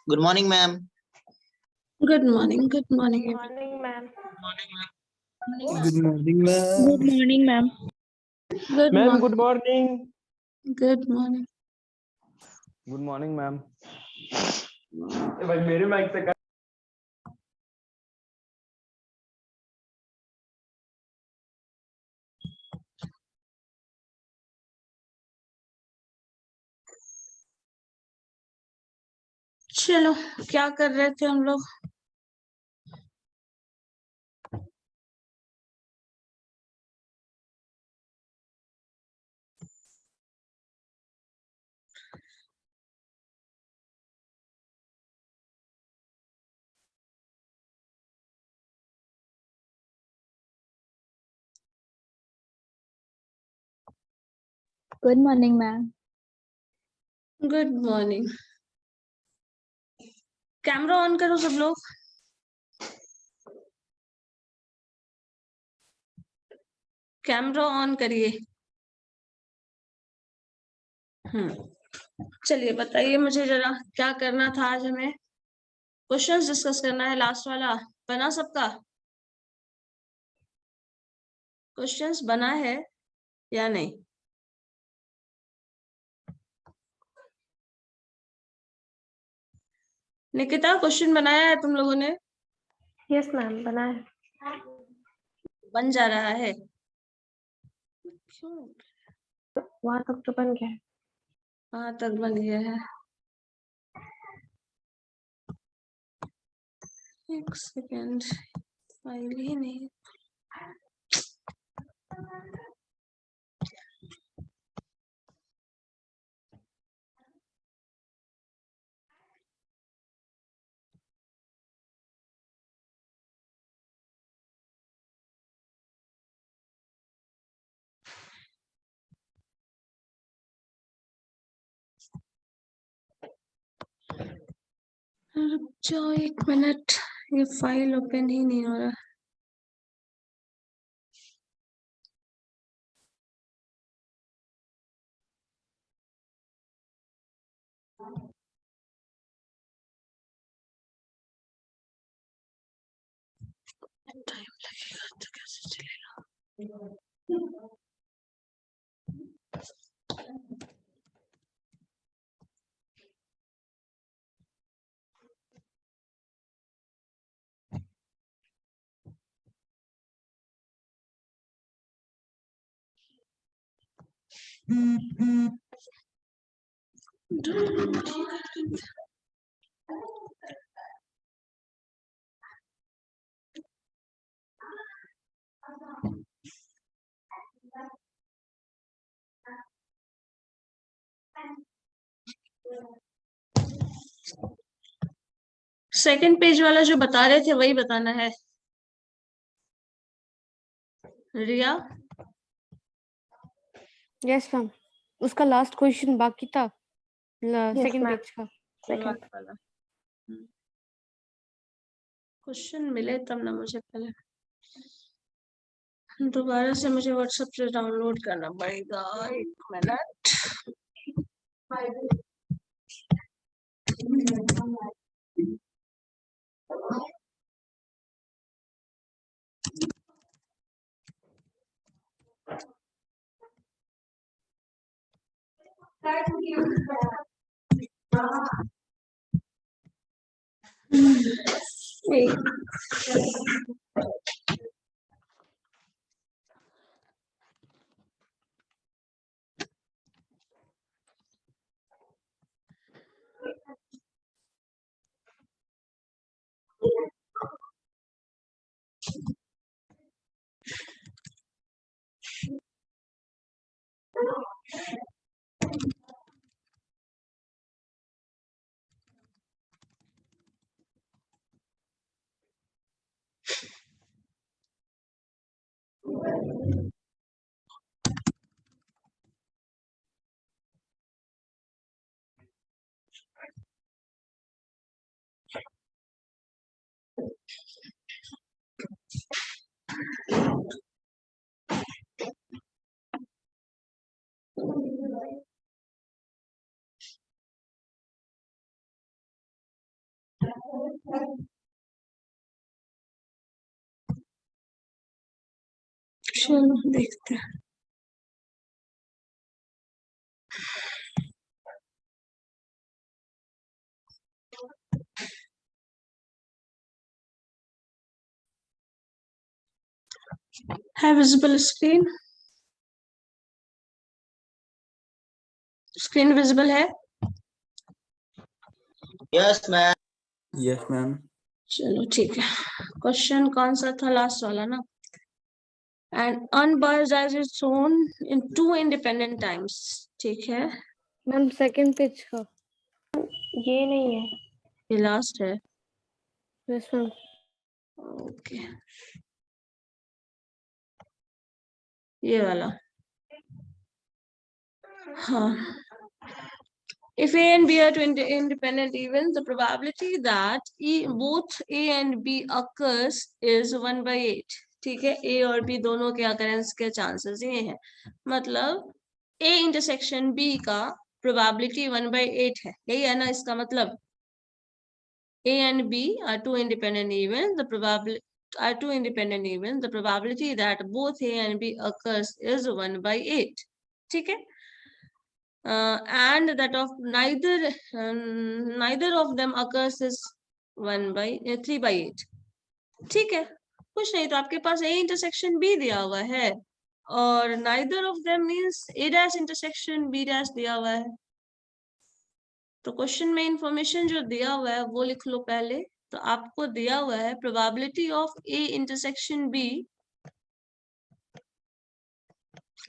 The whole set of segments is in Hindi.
Good morning, ma'am. Good morning. Good morning. Good morning, ma'am. Good morning, ma'am. Good morning, ma'am. Good Ma'am, morning. good morning. Good morning. Good morning, ma'am. भाई मेरे माइक से कर चलो, क्या कर रहे थे हम लोग? Good morning, ma'am. Good morning. Camera on करो सब लोग। कैमरा ऑन करिए। चलिए बताइए मुझे जरा, क्या करना था आज हमें? क्वेश्चंस डिस्कस करना है। लास्ट वाला बना सबका? क्वेश्चंस बना है या नहीं? निकिता, क्वेश्चन बनाया है तुम लोगों ने? यस मैम, बना है। बन जा रहा है क्यों? वहां तक तो बन गया है। कहाँ तक बन गया है? एक सेकेंड, फाइल ही नहीं। रुक जाओ 1 मिनट, ये फाइल ओपन ही नहीं हो रहा। टाइम लगेगा तो कैसे चलेगा? सेकंड पेज वाला जो बता रहे थे वही बताना है। रिया, यस मैम, उसका लास्ट क्वेश्चन बाकी था, सेकंड ma'am. पेज का। सेकंड वाला क्वेश्चन मिले तब ना मुझे, पहले दोबारा से मुझे व्हाट्सएप से डाउनलोड करना पड़ेगा। 1 मिनट। चलो देखते हैं। है विजिबल स्क्रीन? स्क्रीन विजिबल है? Yes, ma'am. Yes, ma'am. चलो ठीक है। क्वेश्चन कौन सा था? लास्ट वाला ना। And unbiased as its own in two independent times. ठीक है, मैम सेकंड पेज का ये नहीं है। ये लास्ट है। Yes ma'am. ओके, ये वाला। हाँ, if A and B are two independent events, the probability that both A and B occurs is 1/8. ठीक है, A और B दोनों के occurrence के chances ये हैं। मतलब A intersection B का probability 1/8 है, यही है ना इसका मतलब? A and B are two independent events. The probability that both A and B occurs is 1/8. ठीक है? And that of neither of them occurs is 3/8. ठीक है, कुछ नहीं तो आपके पास A intersection B दिया हुआ है और neither of them means A dash intersection B dash दिया हुआ है। तो क्वेश्चन में इंफॉर्मेशन जो दिया हुआ है वो लिख लो पहले। तो आपको दिया हुआ है probability of A intersection B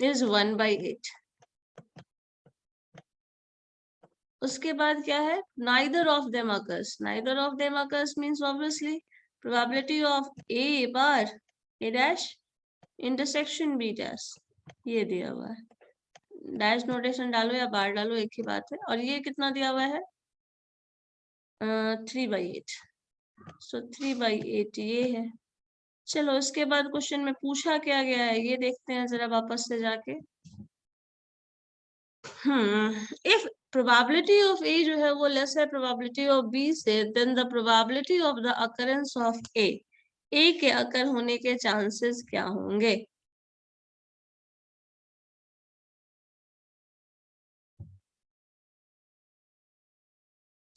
is 1/8। उसके बाद क्या है? Neither of them occurs. Neither of them occurs means obviously probability of A bar A dash intersection B dash, ये दिया हुआ है। डैश नोटेशन डालो या बार डालो, एक ही बात है। और ये कितना दिया हुआ है? 3/8। सो 3/8 ये है। चलो इसके बाद क्वेश्चन में पूछा क्या गया है ये देखते हैं जरा वापस से जाके। इफ प्रोबेबिलिटी ऑफ A जो है वो लेस है प्रोबेबिलिटी ऑफ B से, then the probability of the occurrence of A के अकर होने के चांसेस क्या होंगे?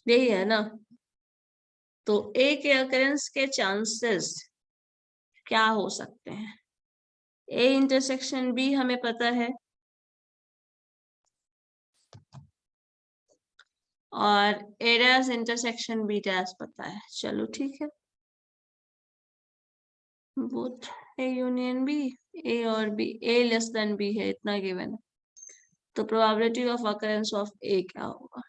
यही है ना? तो A के अकरेंस के चांसेस क्या हो सकते हैं? A इंटरसेक्शन B हमें पता है और A dash intersection B dash पता है। चलो ठीक है, both A union B, A और B, A less than B है, इतना गिवन है। तो probability of occurrence of A क्या होगा?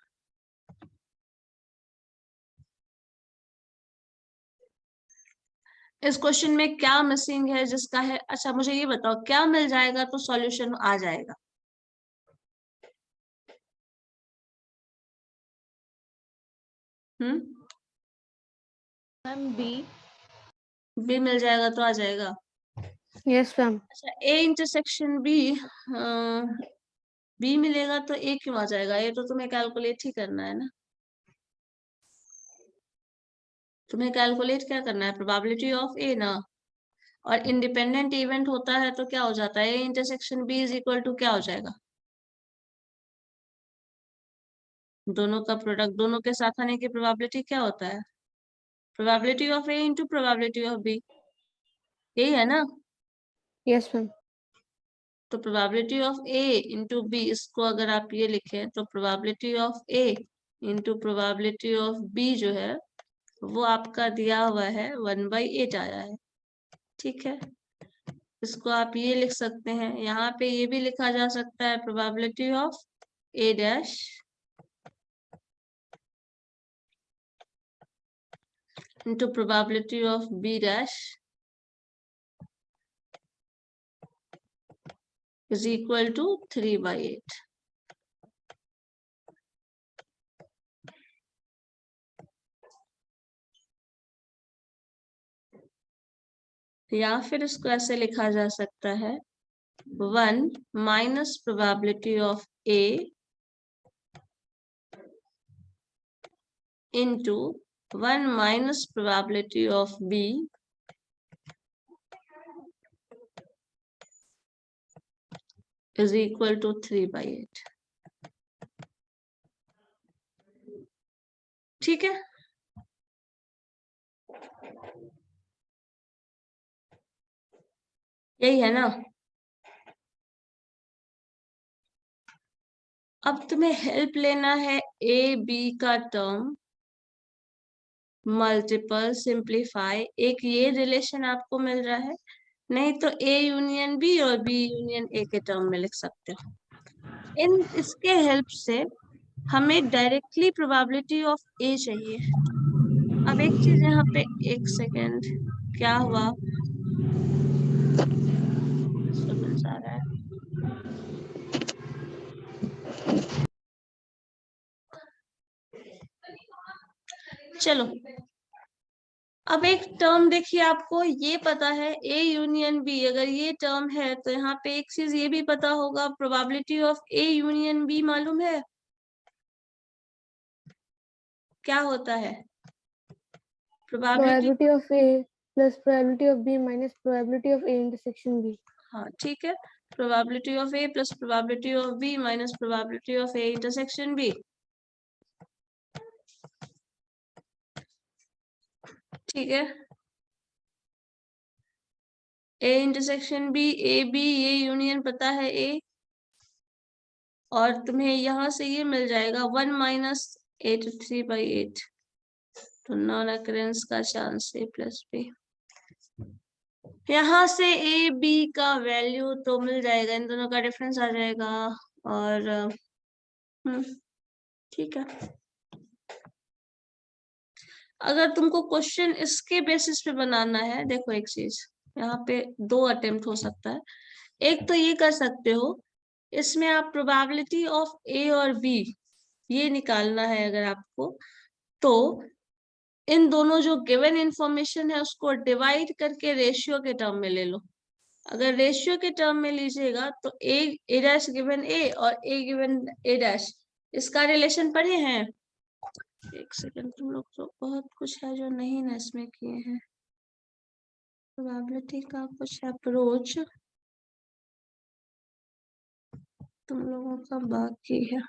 इस क्वेश्चन में क्या मिसिंग है जिसका है? अच्छा मुझे ये बताओ, क्या मिल जाएगा तो सॉल्यूशन आ जाएगा? Ma'am B. B मिल जाएगा तो आ जाएगा। Yes ma'am. अच्छा A इंटरसेक्शन B, B मिलेगा तो A क्यों आ जाएगा? ये तो तुम्हें कैलकुलेट ही करना है ना। तुम्हें कैलकुलेट क्या करना है? प्रोबेबिलिटी ऑफ A ना। और इंडिपेंडेंट इवेंट होता है तो क्या हो जाता है? A intersection B is equal to क्या हो जाएगा? दोनों का प्रोडक्ट, दोनों के साथ आने की प्रोबेबिलिटी क्या होता है? Probability of A into probability of B, यही है ना? Yes ma'am. तो probability of A into B, इसको अगर आप ये लिखें तो probability of A into probability of B जो है वो आपका दिया हुआ है 1/8 आया है। ठीक है, इसको आप ये लिख सकते हैं। यहाँ पे ये भी लिखा जा सकता है probability of A dash into probability of B dash is equal to 3/8। या फिर इसको ऐसे लिखा जा सकता है 1 minus probability of A into 1 minus probability of B is equal to 3/8. ठीक है, यही है ना। अब तुम्हें हेल्प लेना है ए बी का टर्म, मल्टीपल, सिंप्लीफाई। एक ये रिलेशन आपको मिल रहा है, नहीं तो ए यूनियन बी और बी यूनियन ए के टर्म में लिख सकते हो। इसके हेल्प से हमें डायरेक्टली प्रोबेबिलिटी ऑफ ए चाहिए। अब एक चीज यहाँ पे, एक सेकेंड, क्या हुआ? डिस्टर्बेंस आ रहा है। चलो, अब एक टर्म देखिए, आपको ये पता है ए यूनियन बी, अगर ये टर्म है तो यहाँ पे एक चीज ये भी पता होगा, probability of A union B मालूम है क्या होता है? Probability, Probability of A plus probability of B minus probability of A intersection B. हाँ ठीक है, probability of A plus probability of B minus probability of A intersection B. ठीक है, A intersection B, A B, ये यूनियन पता है ए, और तुम्हें यहाँ से ये मिल जाएगा 1 माइनस 8 3/8, तो नॉन अकरेंस का चांस ए प्लस बी। यहाँ से ए बी का वैल्यू तो मिल जाएगा, इन दोनों का डिफरेंस आ जाएगा, और ठीक है। अगर तुमको क्वेश्चन इसके बेसिस पे बनाना है, देखो एक चीज यहाँ पे 2 अटेम्प्ट हो सकता है। एक तो ये कर सकते हो, इसमें आप प्रोबेबिलिटी ऑफ ए और बी ये निकालना है अगर आपको, तो इन दोनों जो गिवन इंफॉर्मेशन है उसको डिवाइड करके रेशियो के टर्म में ले लो। अगर रेशियो के टर्म में लीजिएगा तो ए डैश गिवन ए और ए गिवन ए डैश, इसका रिलेशन पढ़े हैं? एक सेकंड, तुम लोग तो बहुत कुछ है जो नहीं ना इसमें किए हैं। प्रोबेबिलिटी का कुछ अप्रोच तुम लोगों का बाकी है।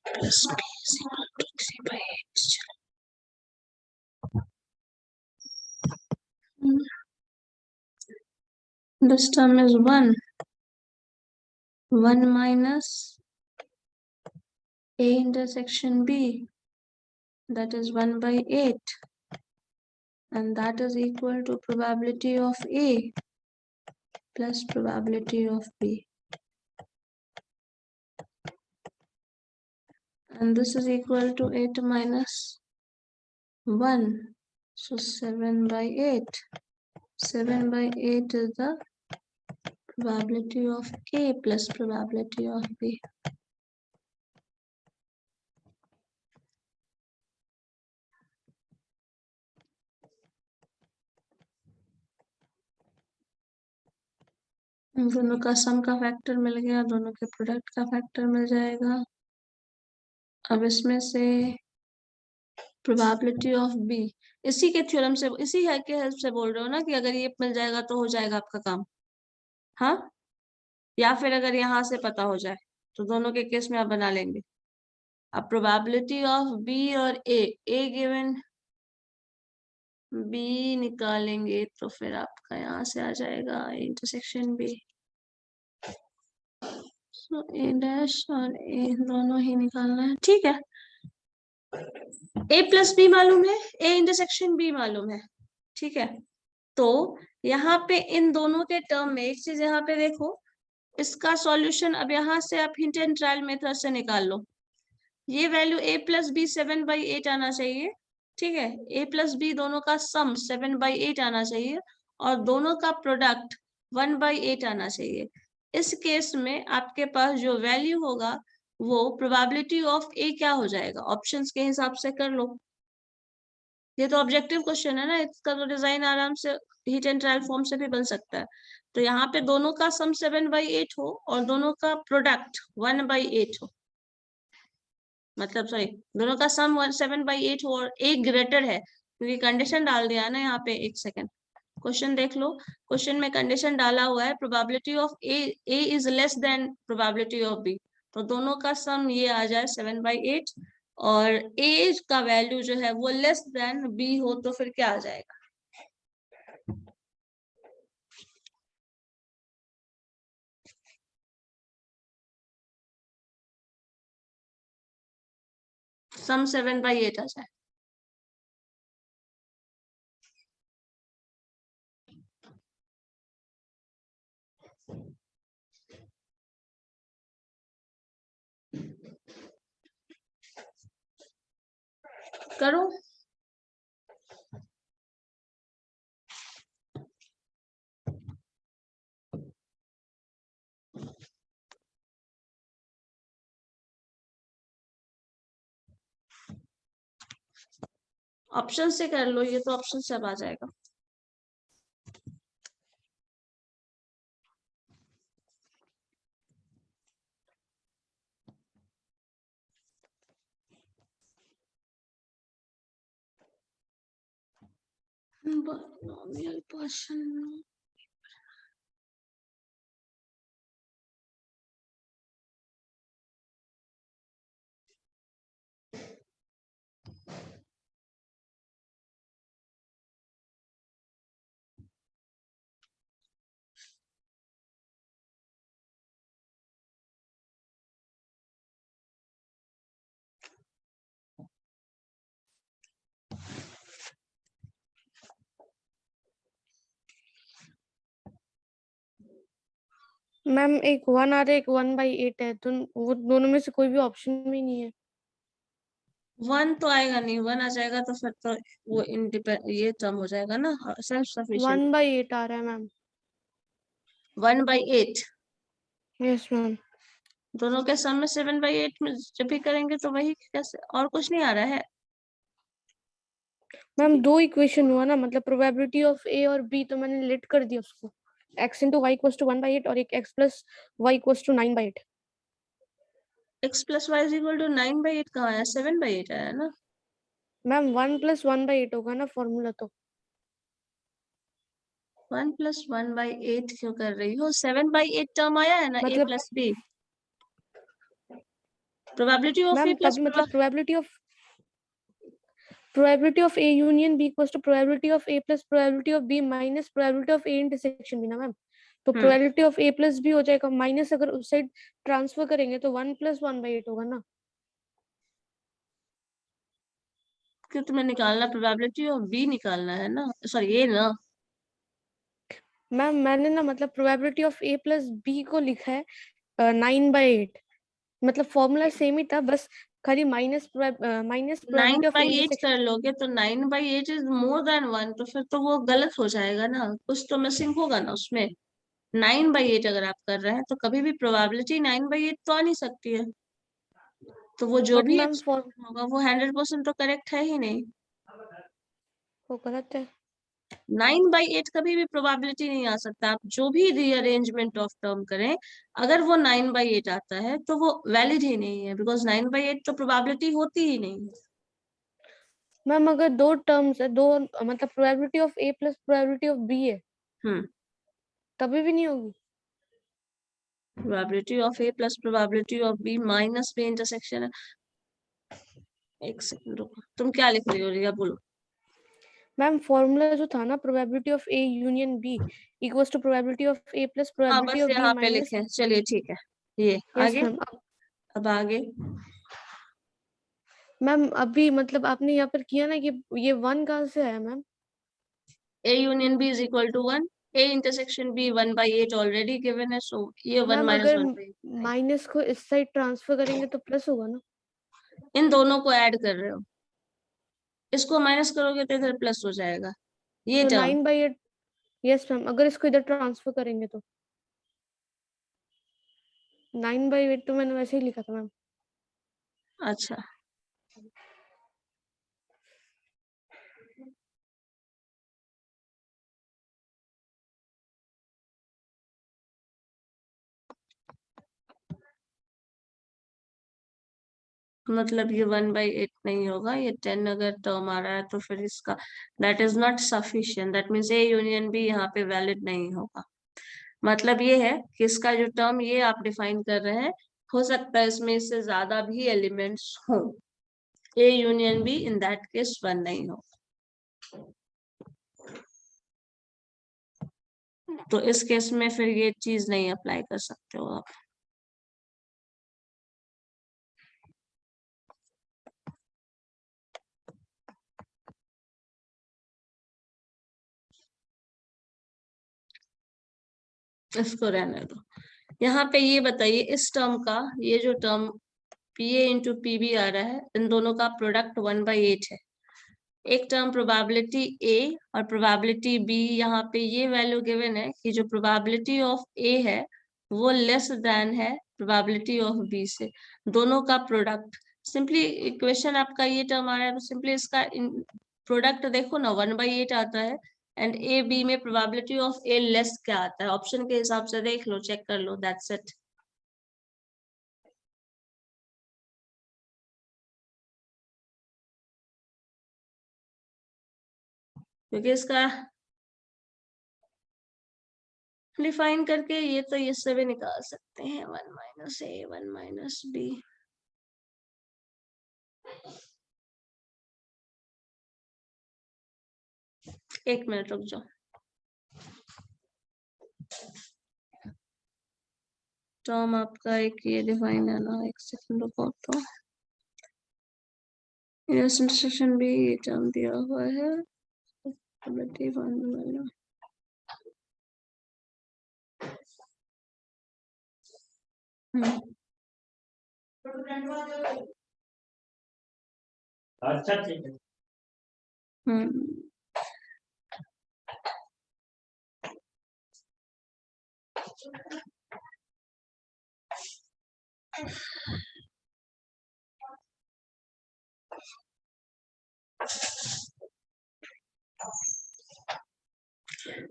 Plus b is equal to 3/8. This term is 1 minus a intersection b, that is 1/8, and that is equal to probability of a plus probability of b, and this is equal to 8 minus 1, so 7/8. 7/8 is the probability of a plus probability of b. दोनों का सम का फैक्टर मिल गया, दोनों के प्रोडक्ट का फैक्टर मिल जाएगा। अब इसमें से प्रोबेबिलिटी ऑफ बी, इसी के थ्योरम से, इसी है के हेल्प से बोल रहे हो ना कि अगर ये मिल जाएगा तो हो जाएगा आपका काम, हाँ? या फिर अगर यहाँ से पता हो जाए तो दोनों के केस में आप बना लेंगे। अब प्रोबेबिलिटी ऑफ बी और ए गिवन बी निकालेंगे तो फिर आपका यहाँ से आ जाएगा इंटरसेक्शन बी, सो ए डैश और ए दोनों ही निकालना है। ठीक है, ए प्लस बी मालूम है, ए इंटरसेक्शन बी मालूम है। ठीक है, तो यहाँ पे इन दोनों के टर्म में एक चीज यहाँ पे देखो, इसका सॉल्यूशन अब यहाँ से आप हिंट एंड ट्रायल मेथड से निकाल लो। ये वैल्यू a प्लस बी 7/8 आना चाहिए, ठीक है। a प्लस बी दोनों का सम 7/8 आना चाहिए और दोनों का प्रोडक्ट 1/8 आना चाहिए। इस केस में आपके पास जो वैल्यू होगा वो प्रोबेबिलिटी ऑफ a क्या हो जाएगा, ऑप्शंस के हिसाब से कर लो। ये तो ऑब्जेक्टिव क्वेश्चन है ना, इसका तो डिजाइन आराम से हीट एंड ट्रायल फॉर्म से भी बन सकता है। तो यहाँ पे दोनों का सम 7/8 हो और दोनों का प्रोडक्ट 1/8 हो, मतलब सॉरी दोनों का सम 7/8 हो और एक ग्रेटर है, क्योंकि कंडीशन डाल दिया ना यहाँ पे। एक सेकेंड क्वेश्चन देख लो, क्वेश्चन में कंडीशन डाला हुआ है probability of A is less than probability of B, तो दोनों का सम ये आ जाए 7/8 और ए का वैल्यू जो है वो लेस देन बी हो तो फिर क्या आ जाएगा? सम 7/8 आ जाए। करो। ऑप्शन से कर लो, ये तो ऑप्शन से अब आ जाएगा। Binomial portion. मैम एक 1 आ रहा है, एक 1/8 है, तो वो दोनों में से कोई भी ऑप्शन में नहीं है। 1 तो आएगा नहीं, 1 आ जाएगा तो फिर तो वो ये टर्म हो जाएगा ना सेल्फ सफिशिएंट। 1/8 आ रहा है मैम। 1/8 yes ma'am. दोनों के सम में 7/8 में जब भी करेंगे तो वही, कैसे और कुछ नहीं आ रहा है? मैम दो इक्वेशन हुआ ना, मतलब प्रोबेबिलिटी ऑफ ए और बी, तो मैंने लेट कर दिया उसको, x into y equals to 1/8 और एक x plus y equals to 9/8। x plus y is equal to 9/8 कहाँ है? 7/8 आया ना मैम 1 + 1/8 होगा ना फॉर्मूला तो। 1 + 1/8 क्यों कर रही हो? 7/8 टर्म आया है ना a मतलब plus b। Probability of ma'am a plus तभी मतलब probability of a union b equals to probability of a plus probability of b minus probability of a intersection भी ना मैम, तो probability of a plus b हो जाएगा माइनस, अगर उस साइड ट्रांसफर करेंगे तो 1 + 1/8 होगा ना। क्यों तुम्हें निकालना? प्रोबेबिलिटी ऑफ b निकालना है ना, सॉरी ये ना। मैम मैंने ना मतलब probability of a plus b को लिखा है 9/8, मतलब फॉर्मूला सेम ही था, बस खाली minus probability of a 9/8 intersection. कर लोगे तो 9/8 इज मोर देन 1, तो फिर तो वो गलत हो जाएगा ना, कुछ तो मिसिंग होगा ना उसमें। 9/8 अगर आप कर रहे हैं तो कभी भी प्रोबेबिलिटी 9/8 तो आ नहीं सकती है, तो वो जो बट भी मैम एक्सप्रेशन होगा वो 100% तो करेक्ट है ही नहीं। वो गलत है। 9/8 कभी भी प्रोबेबिलिटी नहीं आ सकता, आप जो भी रीअरेंजमेंट ऑफ टर्म करें, अगर वो 9/8 आता है तो वो वैलिड ही नहीं है, बिकॉज 9/8 तो प्रोबेबिलिटी होती ही नहीं है। मैम अगर दो टर्म्स है, दो मतलब probability of a plus probability of b है, हम्म तभी भी नहीं होगी। Probability of a plus probability of b minus b intersection है। एक सेकंड रुको, तुम क्या लिख रही हो रिया, बोलो। मैम फॉर्मूला जो था ना, probability of a union b equals to probability of a plus हाँ प्रोबेबिलिटी बस ऑफ b यहाँ पे माइनस। लिखे, चलिए ठीक है। ये यस आगे, मैम। अब आगे मैम अभी मतलब आपने यहाँ पर किया ना कि ये 1 कहाँ से आया ma'am? a union b is equal to 1, a intersection b 1/8 already given है, सो ये 1 मैम माइनस अगर 1/8। माइनस को इस साइड ट्रांसफर करेंगे तो प्लस होगा ना। इन दोनों को ऐड कर रहे हो, इसको माइनस करोगे तो इधर प्लस हो जाएगा ये तो टर्म। 9/8, यस मैम, अगर इसको इधर ट्रांसफर करेंगे तो 9/8 तो मैंने वैसे ही लिखा था मैम। अच्छा, मतलब ये 1/8 नहीं होगा, ये 10 अगर टर्म आ रहा है तो फिर इसका that is not sufficient, that means A union B यहाँ पे वैलिड नहीं होगा। मतलब ये है कि इसका जो टर्म ये आप डिफाइन कर रहे हैं, हो सकता है इसमें इससे ज्यादा भी एलिमेंट्स हो, ए union be in that case 1 नहीं हो। तो इस केस में फिर ये चीज नहीं अप्लाई कर सकते हो आप। इसको रहने दो। यहाँ पे ये बताइए इस टर्म का, ये जो टर्म पीए इंटू पीबी आ रहा है, इन दोनों का प्रोडक्ट 1/8 है। एक टर्म प्रोबेबिलिटी ए और प्रोबेबिलिटी बी, यहाँ पे ये वैल्यू गिवन है कि जो प्रोबेबिलिटी ऑफ ए है वो लेस देन है प्रोबेबिलिटी ऑफ बी से, दोनों का प्रोडक्ट। सिंपली इक्वेशन आपका ये टर्म आ रहा है तो सिंपली इसका प्रोडक्ट देखो ना, 1/8 आता है, एंड ए बी में प्रोबेबिलिटी ऑफ ए लेस क्या आता है, ऑप्शन के हिसाब से देख लो, चेक कर लो, दैट्स इट। क्योंकि इसका डिफाइन करके ये तो इससे भी निकाल सकते हैं, 1 माइनस ए 1 माइनस बी। एक मिनट रुक जाओ, टर्म आपका एक ये डिफाइन है ना, एक सेकंड रुको तो, इंटरसेक्शन भी ये टर्म दिया हुआ है, अच्छा ठीक है।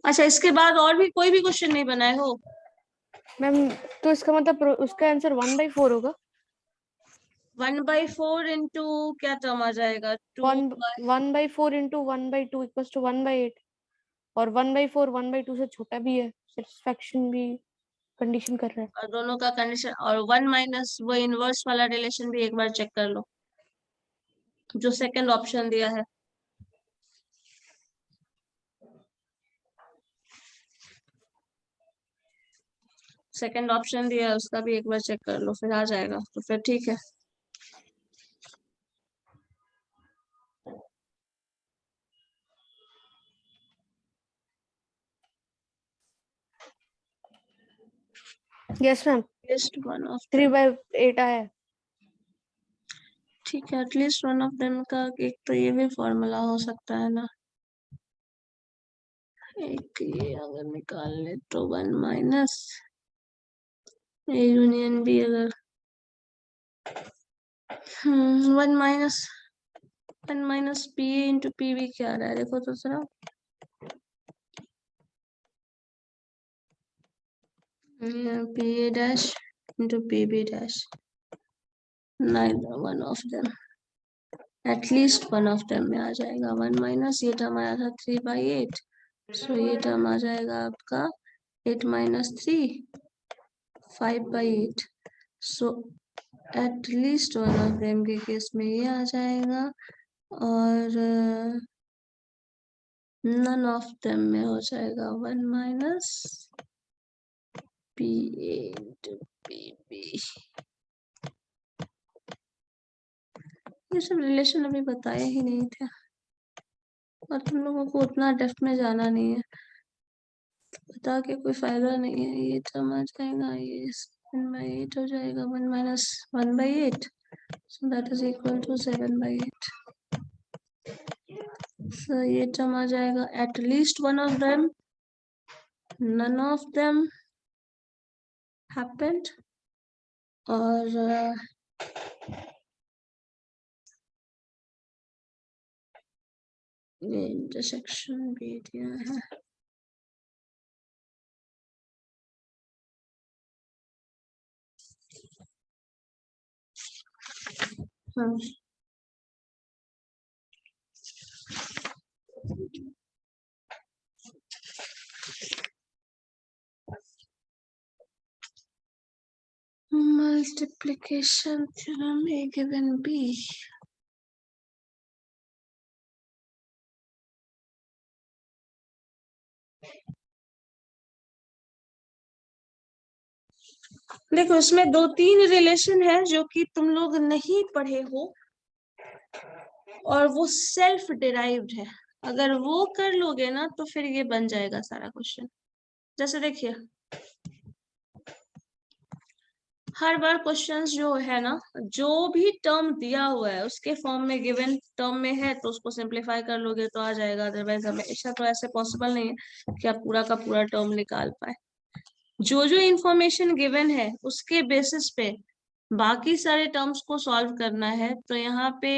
अच्छा, इसके बाद और भी कोई भी क्वेश्चन नहीं बनाए हो? मैम तो इसका मतलब उसका आंसर 1/4 होगा। 1/4 इंटू क्या टर्म आ जाएगा, 1/4 इंटू 1/2 इक्वल्स टू 1/8, और 1/4 1/2 से छोटा भी है, सेटिस्फैक्शन भी कंडीशन कर रहा है। और दोनों का कंडीशन, और 1 माइनस वो इनवर्स वाला रिलेशन भी एक बार चेक कर लो जो सेकंड ऑप्शन दिया है। सेकंड ऑप्शन दिया है उसका भी एक बार चेक कर लो, फिर आ जाएगा तो फिर ठीक है। Yes ma'am, at least one of 3/8 आया है। ठीक है, एटलीस्ट वन ऑफ देम का एक तो ये भी फॉर्मूला हो सकता है ना, एक ये अगर निकाल ले तो 1 माइनस ए यूनियन बी, अगर 1 minus P A into P B क्या आ रहा है, देखो तो जरा, P A dash into P B dash, neither one of them, at least one of them में आ जाएगा। 1 माइनस ये टर्म आया था 3/8, सो ये टर्म आ जाएगा आपका 8 minus 3 5/8, so at least one of them के केस में ये आ जाएगा, और नन ऑफ देम में हो जाएगा 1 minus P A into P B. ये सब रिलेशन अभी बताए ही नहीं थे और तुम लोगों को उतना डेप्थ में जाना नहीं है, बता के कोई फायदा नहीं है। ये टर्म आ जाएगा, ये 1/8 हो जाएगा, 1 minus 1/8 So that is equal to 7/8. So ये टर्म आ जाएगा at least one of them, none of them happened, और ये इंटरसेक्शन भी दिया है। हाँ multiplication theorem A given B. देखो इसमें 2-3 रिलेशन है जो कि तुम लोग नहीं पढ़े हो और वो सेल्फ डिराइव्ड है। अगर वो कर लोगे ना तो फिर ये बन जाएगा सारा क्वेश्चन। जैसे देखिए हर बार क्वेश्चंस जो है ना, जो भी टर्म दिया हुआ है उसके फॉर्म में गिवन टर्म में है तो उसको सिंप्लीफाई कर लोगे तो आ जाएगा, अदरवाइज हमेशा तो ऐसे पॉसिबल नहीं है कि आप पूरा का पूरा टर्म निकाल पाए। जो जो इंफॉर्मेशन गिवन है उसके बेसिस पे बाकी सारे टर्म्स को सॉल्व करना है। तो यहाँ पे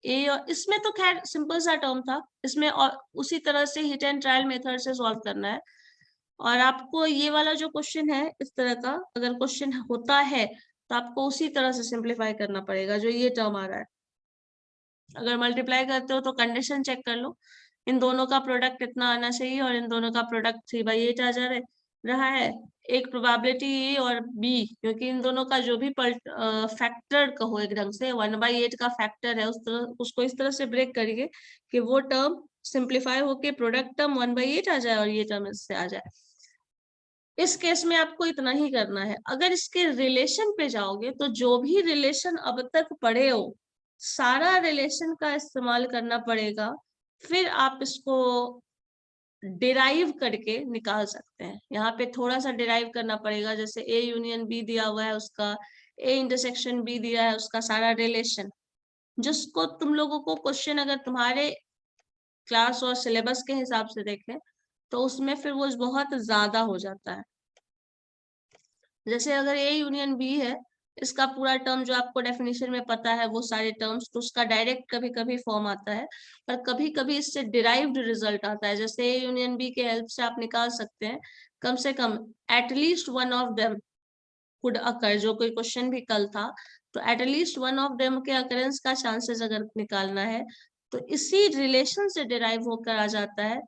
ए, और इसमें तो खैर सिंपल सा टर्म था, इसमें और उसी तरह से हिट एंड ट्रायल मेथड से सॉल्व करना है। और आपको ये वाला जो क्वेश्चन है इस तरह का अगर क्वेश्चन होता है तो आपको उसी तरह से सिंप्लीफाई करना पड़ेगा जो ये टर्म आ रहा है। अगर मल्टीप्लाई करते हो तो कंडीशन चेक कर लो, इन दोनों का प्रोडक्ट इतना आना चाहिए और इन दोनों का प्रोडक्ट 3/8 आ जा रहा है। एक प्रोबेबिलिटी ए और बी, क्योंकि इन दोनों का जो भी फैक्टर कहो एक ढंग से 1/8 का फैक्टर है, उसको इस तरह से ब्रेक करिए कि वो टर्म सिंप्लीफाई होके प्रोडक्ट टर्म 1/8 आ जाए और ये टर्म इससे आ जाए। इस केस में आपको इतना ही करना है। अगर इसके रिलेशन पे जाओगे तो जो भी रिलेशन अब तक पढ़े हो सारा रिलेशन का इस्तेमाल करना पड़ेगा, फिर आप इसको डिराइव करके निकाल सकते हैं। यहाँ पे थोड़ा सा डिराइव करना पड़ेगा, जैसे ए यूनियन बी दिया हुआ है उसका, ए इंटरसेक्शन बी दिया है उसका सारा रिलेशन, जिसको तुम लोगों को क्वेश्चन अगर तुम्हारे क्लास और सिलेबस के हिसाब से देखें तो उसमें फिर वो बहुत ज्यादा हो जाता है। जैसे अगर ए यूनियन बी है, इसका पूरा टर्म जो आपको डेफिनेशन में पता है वो सारे टर्म्स, तो उसका डायरेक्ट कभी कभी फॉर्म आता है पर कभी कभी इससे डिराइव्ड रिजल्ट आता है। जैसे ए यूनियन बी के हेल्प से आप निकाल सकते हैं कम से कम at least one of them could occur, जो कोई क्वेश्चन भी कल था तो एटलीस्ट वन ऑफ देम के अकरेंस का चांसेस अगर निकालना है तो इसी रिलेशन से डिराइव होकर आ जाता है।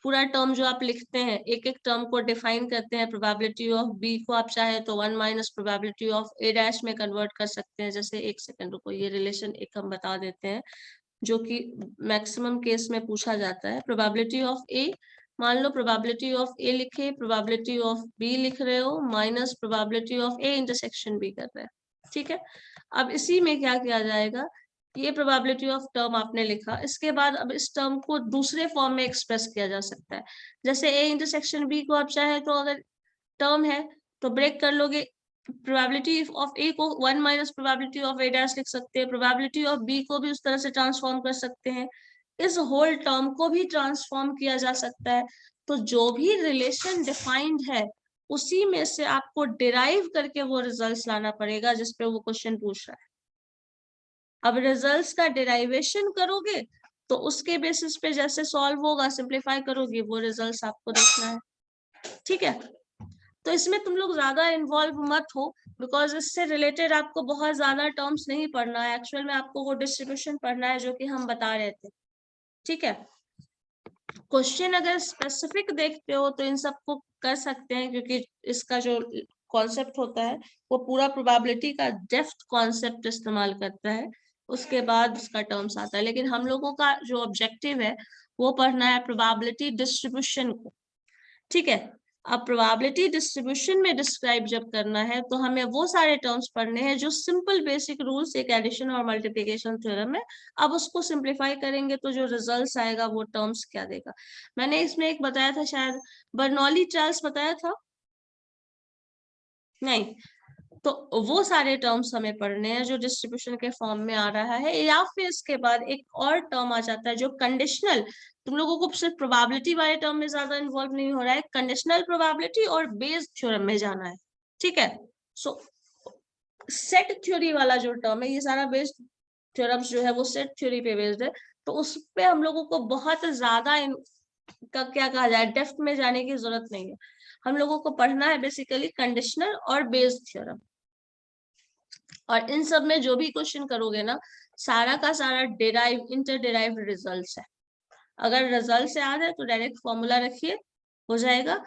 पूरा टर्म जो आप लिखते हैं एक एक टर्म को डिफाइन करते हैं, प्रोबेबिलिटी ऑफ बी को आप चाहे तो 1 minus probability of A dash में कन्वर्ट कर सकते हैं। जैसे एक सेकंड रुको, ये रिलेशन एक हम बता देते हैं जो कि मैक्सिमम केस में पूछा जाता है। प्रोबेबिलिटी ऑफ ए, मान लो प्रोबेबिलिटी ऑफ ए लिखे, प्रोबेबिलिटी ऑफ बी लिख रहे हो, minus probability of A intersection B कर रहे हैं, ठीक है। अब इसी में क्या किया जाएगा, ये प्रोबेबिलिटी ऑफ टर्म आपने लिखा, इसके बाद अब इस टर्म को दूसरे फॉर्म में एक्सप्रेस किया जा सकता है। जैसे ए इंटरसेक्शन बी को आप चाहे तो अगर टर्म है तो ब्रेक कर लोगे, प्रोबेबिलिटी ऑफ ए को 1 minus probability of A dash लिख सकते हैं, प्रोबेबिलिटी ऑफ बी को भी उस तरह से ट्रांसफॉर्म कर सकते हैं, इस होल टर्म को भी ट्रांसफॉर्म किया जा सकता है। तो जो भी रिलेशन डिफाइंड है उसी में से आपको डिराइव करके वो रिजल्ट्स लाना पड़ेगा जिस पे वो क्वेश्चन पूछ रहा है। अब रिजल्ट्स का डेरिवेशन करोगे तो उसके बेसिस पे जैसे सॉल्व होगा, सिंप्लीफाई करोगे, वो रिजल्ट्स आपको देखना है, ठीक है। तो इसमें तुम लोग ज्यादा इन्वॉल्व मत हो, बिकॉज इससे रिलेटेड आपको बहुत ज्यादा टर्म्स नहीं पढ़ना है, एक्चुअल में आपको वो डिस्ट्रीब्यूशन पढ़ना है जो कि हम बता रहे थे, ठीक है। क्वेश्चन अगर स्पेसिफिक देखते हो तो इन सबको कर सकते हैं, क्योंकि इसका जो कॉन्सेप्ट होता है वो पूरा प्रोबेबिलिटी का डेप्थ कॉन्सेप्ट इस्तेमाल करता है, उसके बाद उसका टर्म्स आता है। लेकिन हम लोगों का जो ऑब्जेक्टिव है वो पढ़ना है प्रोबेबिलिटी डिस्ट्रीब्यूशन को, ठीक है। अब प्रोबेबिलिटी डिस्ट्रीब्यूशन में डिस्क्राइब जब करना है तो हमें वो सारे टर्म्स पढ़ने हैं जो सिंपल बेसिक रूल्स एक एडिशन और मल्टीप्लिकेशन थ्योरम है। अब उसको सिंप्लीफाई करेंगे तो जो रिजल्ट्स आएगा वो टर्म्स क्या देगा। मैंने इसमें एक बताया था शायद, बर्नौली चार्ल्स बताया था नहीं, तो वो सारे टर्म्स हमें पढ़ने हैं जो डिस्ट्रीब्यूशन के फॉर्म में आ रहा है, या फिर इसके बाद एक और टर्म आ जाता है जो कंडीशनल। तुम लोगों को सिर्फ प्रोबेबिलिटी वाले टर्म में ज्यादा इन्वॉल्व नहीं हो रहा है, कंडीशनल प्रोबेबिलिटी और बेस्ड थ्योरम में जाना है, ठीक है। सो सेट थ्योरी वाला जो टर्म है, ये सारा बेस्ड थ्योरम्स जो है वो सेट थ्योरी पे बेस्ड है, तो उस पे हम लोगों को बहुत ज्यादा का क्या कहा जाए डेप्थ में जाने की जरूरत नहीं है। हम लोगों को पढ़ना है बेसिकली कंडीशनल और बेस्ड थ्योरम, और इन सब में जो भी क्वेश्चन करोगे ना, सारा का सारा डेराइव इंटर डेराइव रिजल्ट्स है। अगर रिजल्ट से याद है तो डायरेक्ट फॉर्मूला रखिए, हो जाएगा।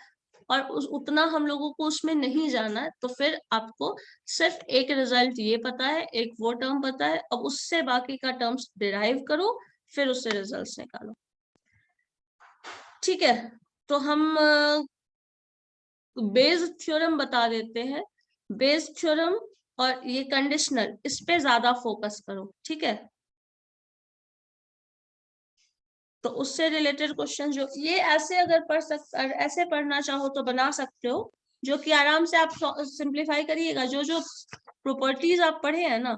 और उतना हम लोगों को उसमें नहीं जाना है, तो फिर आपको सिर्फ एक रिजल्ट ये पता है, एक वो टर्म पता है, अब उससे बाकी का टर्म्स डिराइव करो, फिर उससे रिजल्ट्स निकालो, ठीक है। तो हम बेस थ्योरम बता देते हैं। बेस थ्योरम और ये कंडीशनल, इस पे ज्यादा फोकस करो, ठीक है। तो उससे रिलेटेड क्वेश्चन जो ये ऐसे अगर ऐसे पढ़ना चाहो तो बना सकते हो, जो कि आराम से आप सिंप्लीफाई करिएगा, जो जो प्रॉपर्टीज आप पढ़े हैं ना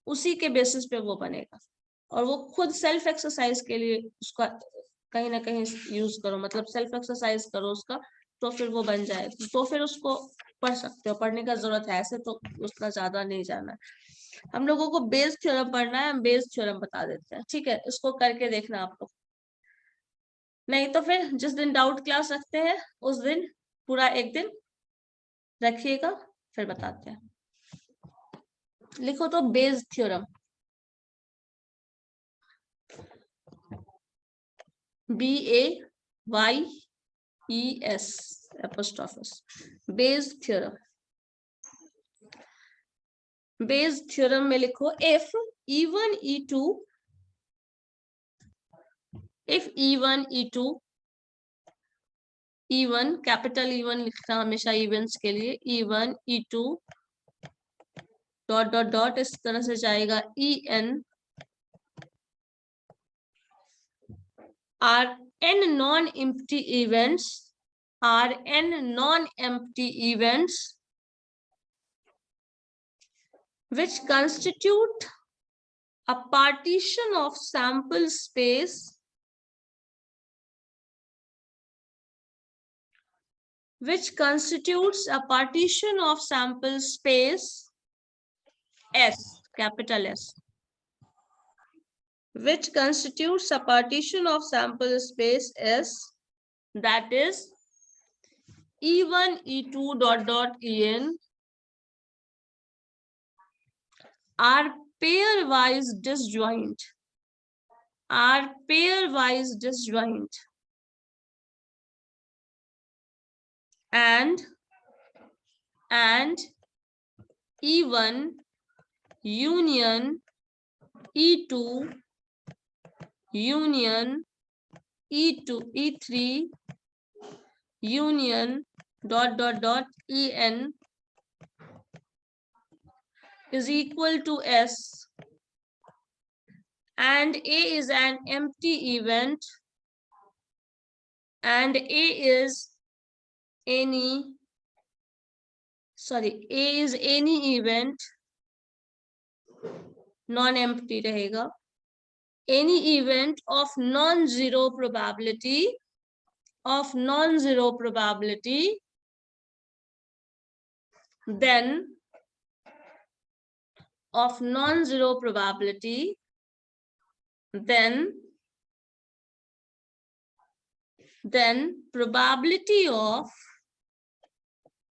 उसी के बेसिस पे वो बनेगा, और वो खुद सेल्फ एक्सरसाइज के लिए उसका कहीं ना कहीं यूज करो, मतलब सेल्फ एक्सरसाइज करो उसका, तो फिर वो बन जाए, तो फिर उसको पढ़ सकते हो, पढ़ने का जरूरत है, ऐसे तो उतना ज्यादा नहीं जाना है। हम लोगों को बेस थ्योरम पढ़ना है, हम बेस थ्योरम बता देते हैं, ठीक है। इसको करके देखना आप लोग, नहीं तो फिर जिस दिन डाउट क्लास रखते हैं उस दिन पूरा एक दिन रखिएगा, फिर बताते हैं। लिखो तो Bayes theorem, BAYES apostrophes, Bayes theorem. Bayes theorem में लिखो if E1 E2 E1 capital E1 लिखना हमेशा इवेंट्स के लिए, E1 E2 dot dot dot इस तरह से जाएगा EN are n non-empty events, which constitute a partition of sample space S, capital S, which constitutes a partition of sample space S, that is E1 E2 dot dot En are pairwise disjoint, and E1 union E2 union E3 union dot dot dot En is equal to S, and A is an empty event, and A is any event, non-empty रहेगा, any event of non-zero probability, then probability of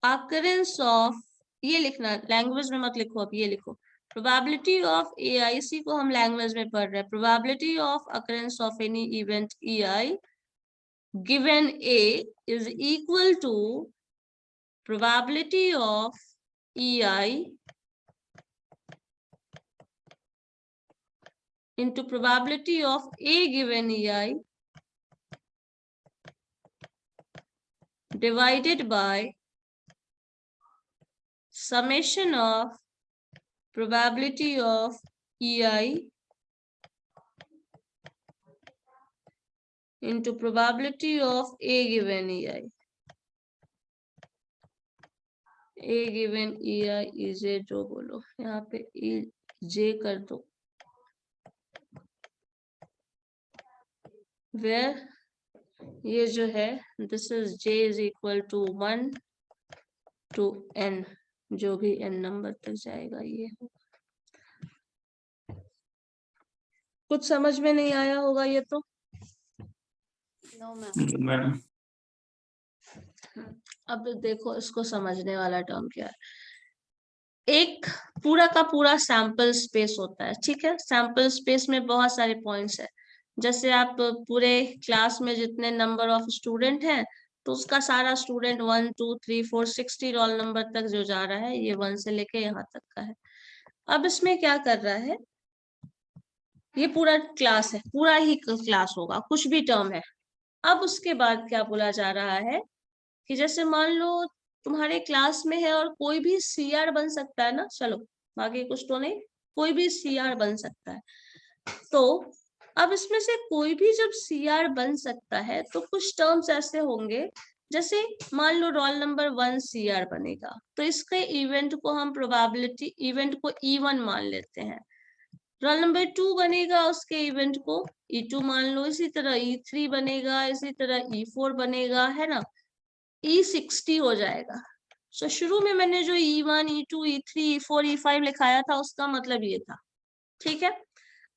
occurrence of, ये लिखना लैंग्वेज में मत लिखो, अब ये लिखो probability of AIC को हम लैंग्वेज में पढ़ रहे हैं, probability of occurrence of any event EI given A is equal to probability of EI into probability of A given EI divided by summation of probability of EI into probability of A given EI A given E I E J जो बोलो, यहाँ पे ई जे कर दो, वेयर ये जो है this is J is equal to 1 to n, जो भी n नंबर तक जाएगा ये होगा। कुछ समझ में नहीं आया होगा ये तो। मैडम अब देखो इसको समझने वाला टर्म क्या है। एक पूरा का पूरा सैंपल स्पेस होता है, ठीक है। सैंपल स्पेस में बहुत सारे पॉइंट्स है। जैसे आप पूरे क्लास में जितने नंबर ऑफ स्टूडेंट हैं, तो उसका सारा स्टूडेंट 1 2 3 4 60 रोल नंबर तक जो जा रहा है, ये 1 से लेके यहाँ तक का है। अब इसमें क्या कर रहा है, ये पूरा क्लास है, पूरा ही क्लास होगा, कुछ भी टर्म है। अब उसके बाद क्या बोला जा रहा है कि जैसे मान लो तुम्हारे क्लास में है और कोई भी सीआर बन सकता है ना, चलो बाकी कुछ तो नहीं, कोई भी सीआर बन सकता है। तो अब इसमें से कोई भी जब सीआर बन सकता है तो कुछ टर्म्स ऐसे होंगे, जैसे मान लो रोल नंबर 1 सीआर बनेगा, तो इसके इवेंट को हम प्रोबेबिलिटी इवेंट को E1 मान लेते हैं। रोल नंबर 2 बनेगा, उसके इवेंट को E2 मान लो। इसी तरह E3 बनेगा, इसी तरह E4 बनेगा, है ना। E60 हो जाएगा। सो शुरू में मैंने जो E1 E2 E3 E4 E5 लिखाया था, उसका मतलब ये था, ठीक है।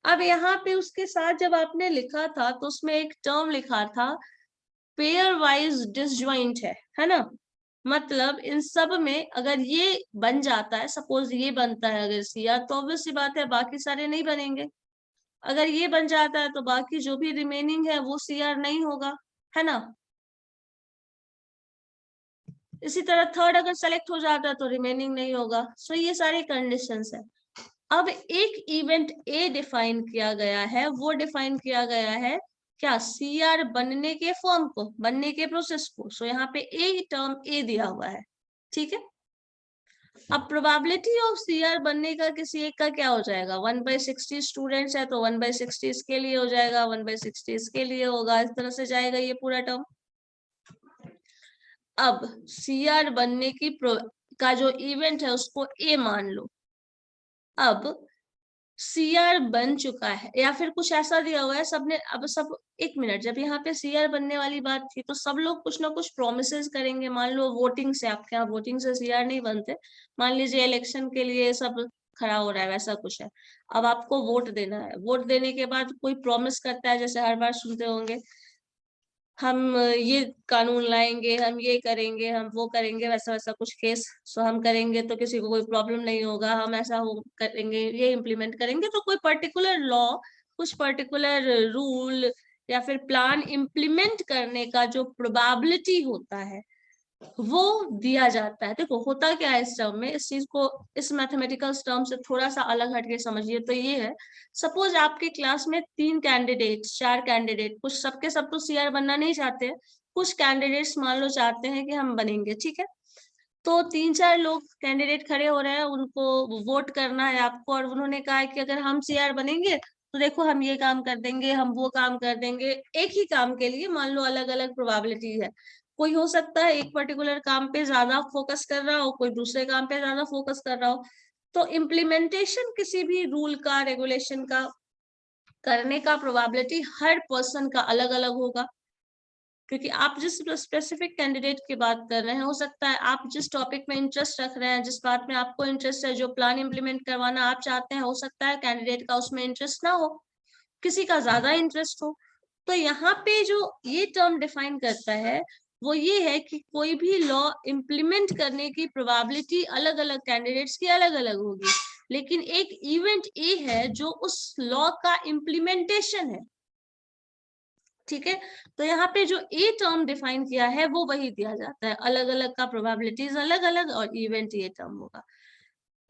अब यहाँ पे उसके साथ जब आपने लिखा था तो उसमें एक टर्म लिखा था पेयर वाइज डिसजॉइंट है ना। मतलब इन सब में अगर ये बन जाता है, सपोज ये बनता है अगर सीआर, तो ऑब्वियस सी बात है बाकी सारे नहीं बनेंगे। अगर ये बन जाता है तो बाकी जो भी रिमेनिंग है वो सीआर नहीं होगा, है ना। इसी तरह थर्ड अगर सेलेक्ट हो जाता है तो रिमेनिंग नहीं होगा। सो ये सारी कंडीशंस है। अब एक इवेंट ए डिफाइन किया गया है, वो डिफाइन किया गया है क्या, सीआर बनने के फॉर्म को, बनने के प्रोसेस को। सो यहाँ पे ए टर्म ए दिया हुआ है, ठीक है। अब प्रोबेबिलिटी ऑफ सीआर बनने का किसी एक का क्या हो जाएगा, 1/60 स्टूडेंट्स है तो 1/60 इसके लिए हो जाएगा, 1/60 इसके लिए होगा, इस तरह से जाएगा ये पूरा टर्म। अब सीआर बनने की का जो इवेंट है उसको ए मान लो। अब सीआर बन चुका है या फिर कुछ ऐसा दिया हुआ है सबने, अब सब एक मिनट, जब यहाँ पे सीआर बनने वाली बात थी तो सब लोग कुछ ना कुछ प्रोमिसेस करेंगे। मान लो वोटिंग से, आपके यहाँ वोटिंग से सीआर नहीं बनते, मान लीजिए इलेक्शन के लिए सब खड़ा हो रहा है, वैसा कुछ है। अब आपको वोट देना है, वोट देने के बाद कोई प्रॉमिस करता है, जैसे हर बार सुनते होंगे हम ये कानून लाएंगे, हम ये करेंगे, हम वो करेंगे, वैसा वैसा कुछ केस। सो हम करेंगे तो किसी को कोई प्रॉब्लम नहीं होगा, हम ऐसा हो करेंगे, ये इम्प्लीमेंट करेंगे। तो कोई पर्टिकुलर लॉ, कुछ पर्टिकुलर रूल या फिर प्लान इम्प्लीमेंट करने का जो प्रोबेबिलिटी होता है वो दिया जाता है। देखो होता क्या है इस टर्म में, इस चीज को इस मैथमेटिकल टर्म से थोड़ा सा अलग हटके समझिए तो ये है, सपोज आपके क्लास में 3 कैंडिडेट 4 कैंडिडेट, कुछ सबके सब तो सीआर बनना नहीं चाहते, कुछ कैंडिडेट्स मान लो चाहते हैं कि हम बनेंगे, ठीक है। तो 3-4 लोग कैंडिडेट खड़े हो रहे हैं, उनको वोट करना है आपको, और उन्होंने कहा है कि अगर हम सीआर बनेंगे तो देखो हम ये काम कर देंगे, हम वो काम कर देंगे। एक ही काम के लिए मान लो अलग अलग प्रोबेबिलिटी है। कोई हो सकता है एक पर्टिकुलर काम पे ज्यादा फोकस कर रहा हो, कोई दूसरे काम पे ज्यादा फोकस कर रहा हो। तो इम्प्लीमेंटेशन किसी भी रूल का, रेगुलेशन का करने का प्रोबेबिलिटी हर पर्सन का अलग अलग होगा, क्योंकि आप जिस स्पेसिफिक कैंडिडेट की बात कर रहे हैं, हो सकता है आप जिस टॉपिक में इंटरेस्ट रख रहे हैं, जिस बात में आपको इंटरेस्ट है, जो प्लान इंप्लीमेंट करवाना आप चाहते हैं, हो सकता है कैंडिडेट का उसमें इंटरेस्ट ना हो, किसी का ज्यादा इंटरेस्ट हो। तो यहाँ पे जो ये टर्म डिफाइन करता है वो ये है कि कोई भी लॉ इम्प्लीमेंट करने की प्रोबेबिलिटी अलग अलग कैंडिडेट्स की अलग अलग होगी, लेकिन एक इवेंट ए है जो उस लॉ का इम्प्लीमेंटेशन है, ठीक है। तो यहाँ पे जो ए टर्म डिफाइन किया है वो वही दिया जाता है, अलग अलग का प्रोबेबिलिटीज अलग अलग और इवेंट ये टर्म होगा।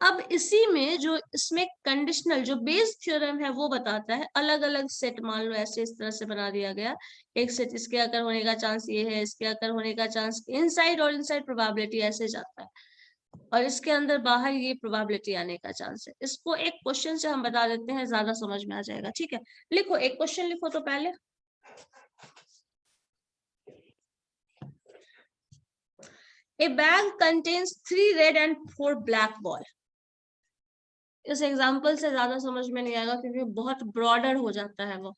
अब इसी में जो इसमें कंडीशनल जो बेस थ्योरम है वो बताता है अलग अलग सेट, मान लो ऐसे इस तरह से बना दिया गया, एक सेट इसके अगर होने का चांस ये है, इसके अगर होने का चांस इनसाइड और इनसाइड प्रोबेबिलिटी ऐसे जाता है, और इसके अंदर बाहर ये प्रोबेबिलिटी आने का चांस है। इसको एक क्वेश्चन से हम बता देते हैं, ज्यादा समझ में आ जाएगा, ठीक है। लिखो, एक क्वेश्चन लिखो तो पहले। A bag contains 3 red and 4 black ball. इस एग्जाम्पल से ज्यादा समझ में नहीं आएगा क्योंकि बहुत ब्रॉडर हो जाता है वो.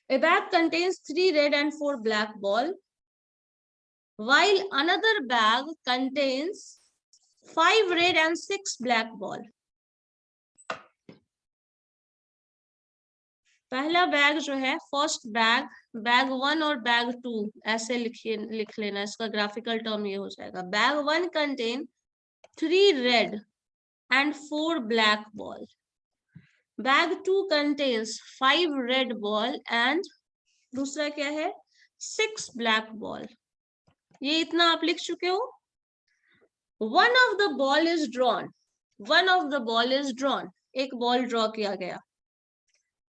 A bag contains 3 red and 4 black ball, while another bag contains 5 red and 6 black ball. पहला बैग जो है फर्स्ट बैग, बैग 1 और बैग 2 ऐसे लिख लेना, इसका ग्राफिकल टर्म ये हो जाएगा. Bag 1 contain 3 red and 4 black ball. Bag 2 contains 5 red ball and दूसरा क्या है 6 ब्लैक बॉल. ये इतना आप लिख चुके हो. One of the ball is drawn, one of the ball is drawn, एक बॉल ड्रॉ किया गया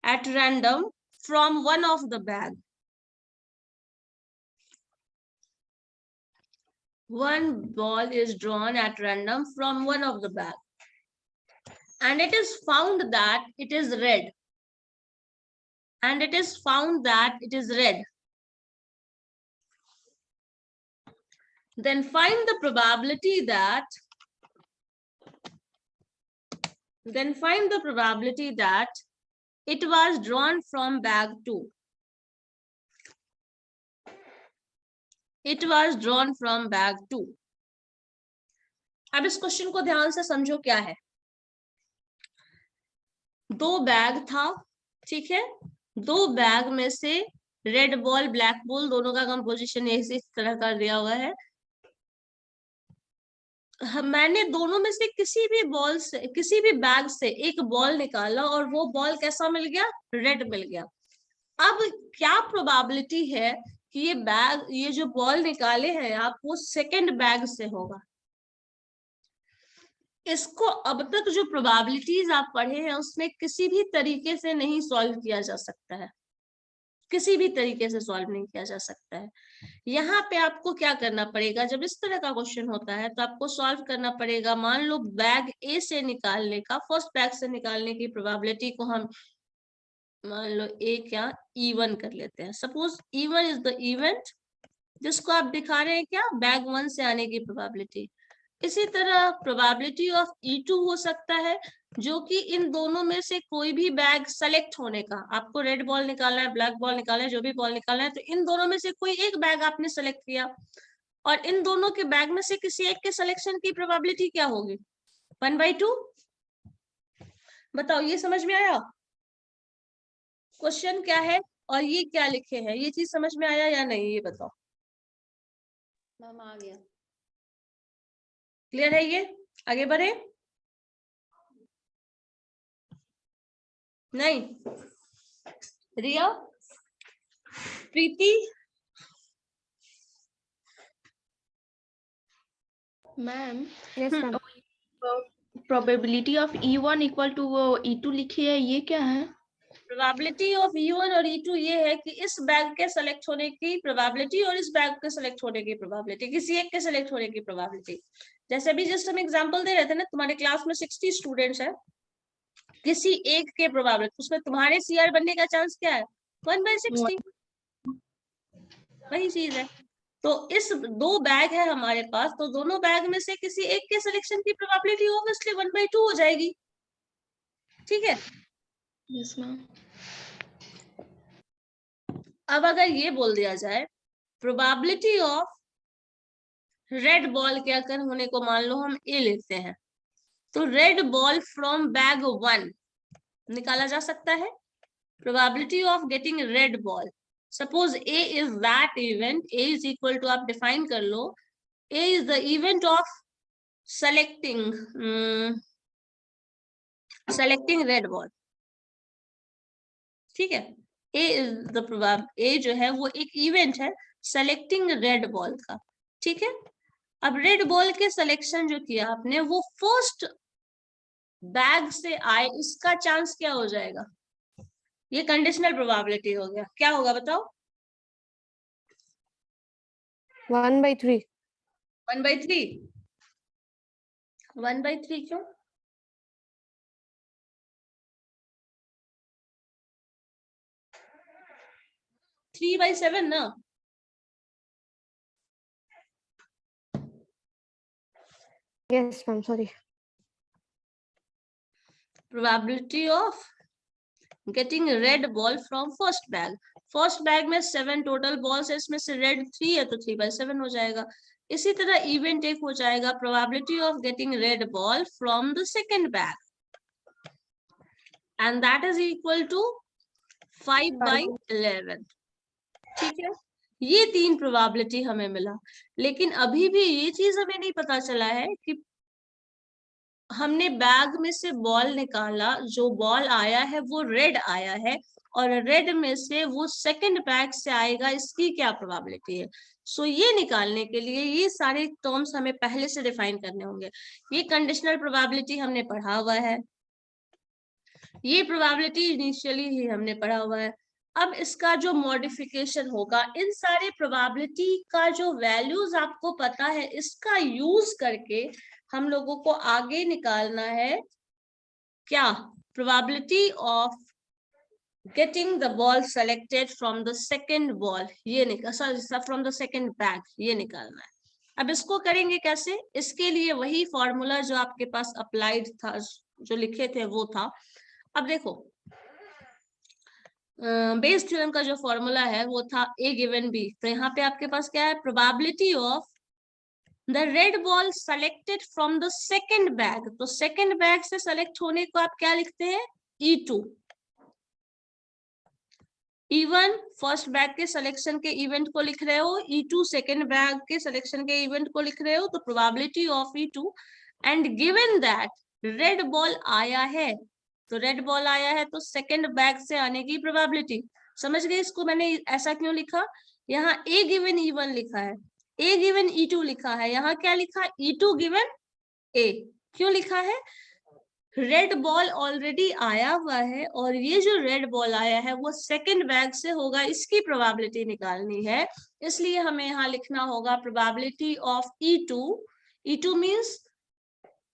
at random from one of the bag. One ball is drawn at random from one of the bag. And it is found that it is red. And it is found that it is red. Then find the probability that it was drawn from bag 2. It was drawn from bag 2. अब इस क्वेश्चन को ध्यान से समझो क्या है. 2 बैग था, ठीक है. 2 बैग में से रेड बॉल ब्लैक बॉल दोनों का कंपोजिशन इस तरह का दिया हुआ है. मैंने दोनों में से किसी भी बॉल से, किसी भी बैग से एक बॉल निकाला और वो बॉल कैसा मिल गया, रेड मिल गया. अब क्या प्रोबेबिलिटी है कि ये बैग, ये जो बॉल निकाले हैं आप, वो सेकंड बैग से होगा. इसको अब तक जो प्रोबेबिलिटीज आप पढ़े हैं उसमें किसी भी तरीके से नहीं सॉल्व किया जा सकता है, किसी भी तरीके से सॉल्व नहीं किया जा सकता है. यहाँ पे आपको क्या करना पड़ेगा, जब इस तरह का क्वेश्चन होता है तो आपको सॉल्व करना पड़ेगा. मान लो बैग ए से निकालने का, फर्स्ट बैग से निकालने की प्रोबेबिलिटी को हम मान लो ए क्या E1 कर लेते हैं. Suppose E1 is the event जिसको आप दिखा रहे हैं क्या, बैग 1 से आने की प्रोबेबिलिटी. इसी तरह प्रोबेबिलिटी ऑफ E2 हो सकता है, जो कि इन दोनों में से कोई भी बैग सेलेक्ट होने का. आपको रेड बॉल निकालना है, ब्लैक बॉल निकालना है, जो भी बॉल निकालना है, तो इन दोनों में से कोई एक बैग आपने सेलेक्ट किया और इन दोनों के बैग में से किसी एक के सिलेक्शन की प्रोबेबिलिटी क्या होगी, 1/2. बताओ, ये समझ में आया क्वेश्चन क्या है और ये क्या लिखे हैं, ये चीज समझ में आया या नहीं, ये बताओ. मैम आ गया. क्लियर है? ये आगे बढ़े? नहीं? Riya, Preeti, ma'am yes ma'am. Probability of E1 equal to E2 लिखी है, ये क्या है? प्रोबेबिलिटी ऑफ E1 और E2 ये है कि इस बैग के सेलेक्ट होने की प्रोबेबिलिटी और इस बैग के सेलेक्ट होने की प्रोबेबिलिटी, किसी एक के सेलेक्ट होने की प्रोबेबिलिटी. जैसे अभी जस्ट हम एग्जांपल दे रहे थे ना, तुम्हारे क्लास में 60 स्टूडेंट्स है, किसी एक के प्रोबेबिलिटी, उसमें तुम्हारे CR बनने का चांस क्या है, 1/60. वही चीज है. तो इस 2 बैग है हमारे पास, तो दोनों बैग में से किसी एक के सिलेक्शन की प्रोबेबिलिटी ऑब्वियसली 1/2 हो जाएगी. ठीक है? Yes ma'am. अब अगर ये बोल दिया जाए प्रोबेबिलिटी ऑफ रेड बॉल के अगर होने को मान लो हम ए लेते हैं, तो रेड बॉल फ्रॉम बैग 1 निकाला जा सकता है. Probability of getting red ball, suppose A is that event, A is equal to, आप डिफाइन कर लो, A is the event of selecting red ball. ठीक है? A is the probability, A जो है वो एक इवेंट है सेलेक्टिंग रेड बॉल का. ठीक है? अब रेड बॉल के सिलेक्शन जो किया आपने वो फर्स्ट बैग से आए, इसका चांस क्या हो जाएगा, ये कंडीशनल प्रोबेबिलिटी हो गया. क्या होगा बताओ? 1/3. 1/3. 1/3 क्यों? थ्री बाई 7 ना. Yes, ma'am. Sorry. Probability of getting a red ball from first bag. First bag में 7 टोटल बॉल्स है, इसमें से रेड 3 है तो 3/7 हो जाएगा. इसी तरह इवेंट एक हो जाएगा probability of getting red ball from the second bag and that is equal to 5/11. ठीक है, ये 3 प्रोबेबिलिटी हमें मिला. लेकिन अभी भी ये चीज हमें नहीं पता चला है कि हमने बैग में से बॉल निकाला, जो बॉल आया है वो रेड आया है और रेड में से वो सेकंड बैग से आएगा, इसकी क्या प्रोबेबिलिटी है. सो ये निकालने के लिए ये सारे टर्म्स हमें पहले से डिफाइन करने होंगे. ये कंडीशनल प्रोबेबिलिटी हमने पढ़ा हुआ है, ये प्रोबेबिलिटी इनिशियली ही हमने पढ़ा हुआ है. अब इसका जो मॉडिफिकेशन होगा, इन सारे प्रोबेबिलिटी का जो वैल्यूज आपको पता है, इसका यूज करके हम लोगों को आगे निकालना है क्या, probability of getting the ball selected from the second ball, ये निकाल फ्रॉम द सेकंड बैग, ये निकालना है. अब इसको करेंगे कैसे, इसके लिए वही फॉर्मूला जो आपके पास अप्लाइड था, जो लिखे थे वो था. अब देखो बेस थ्योरम का जो फॉर्मूला है वो था A गिवन B. तो यहाँ पे आपके पास क्या है, probability of the red ball selected from the second bag. तो सेकंड बैग से सेलेक्ट होने को आप क्या लिखते हैं, E2. E1 फर्स्ट बैग के सिलेक्शन के इवेंट को लिख रहे हो, E2 सेकंड बैग के सिलेक्शन के इवेंट को लिख रहे हो. तो probability of E2 and given that red ball आया है, तो रेड बॉल आया है तो सेकंड बैग से आने की प्रोबेबिलिटी. समझ गए इसको मैंने ऐसा क्यों लिखा, यहाँ A गिवन E1 लिखा है, A गिवन E2 लिखा है, यहाँ क्या लिखा, E2 गिवन A. क्यों लिखा है, रेड बॉल ऑलरेडी आया हुआ है और ये जो रेड बॉल आया है वो सेकंड बैग से होगा, इसकी प्रोबेबिलिटी निकालनी है. इसलिए हमें यहाँ लिखना होगा probability of E2. E2 means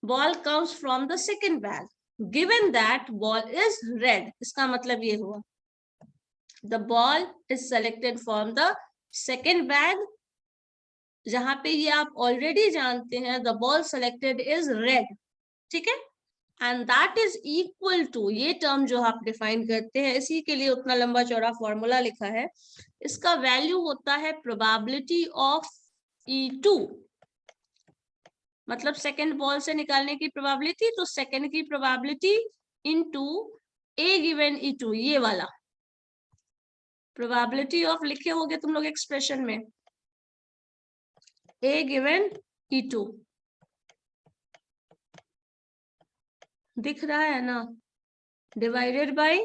ball comes from the second bag given that ball is red. इसका मतलब ये हुआ the ball is selected from the second bag, जहां पे ये आप ऑलरेडी जानते हैं the ball selected is red. ठीक है, and that is equal to, ये टर्म जो आप डिफाइन करते हैं इसी के लिए उतना लंबा चौड़ा फॉर्मूला लिखा है, इसका वैल्यू होता है प्रोबेबिलिटी ऑफ E2, मतलब सेकंड बॉल से निकालने की प्रोबेबिलिटी, तो सेकंड की probability into A given E2, ये वाला प्रोबेबिलिटी ऑफ लिखे होगे तुम लोग एक्सप्रेशन में, A गिवन E2 दिख रहा है ना, डिवाइडेड बाय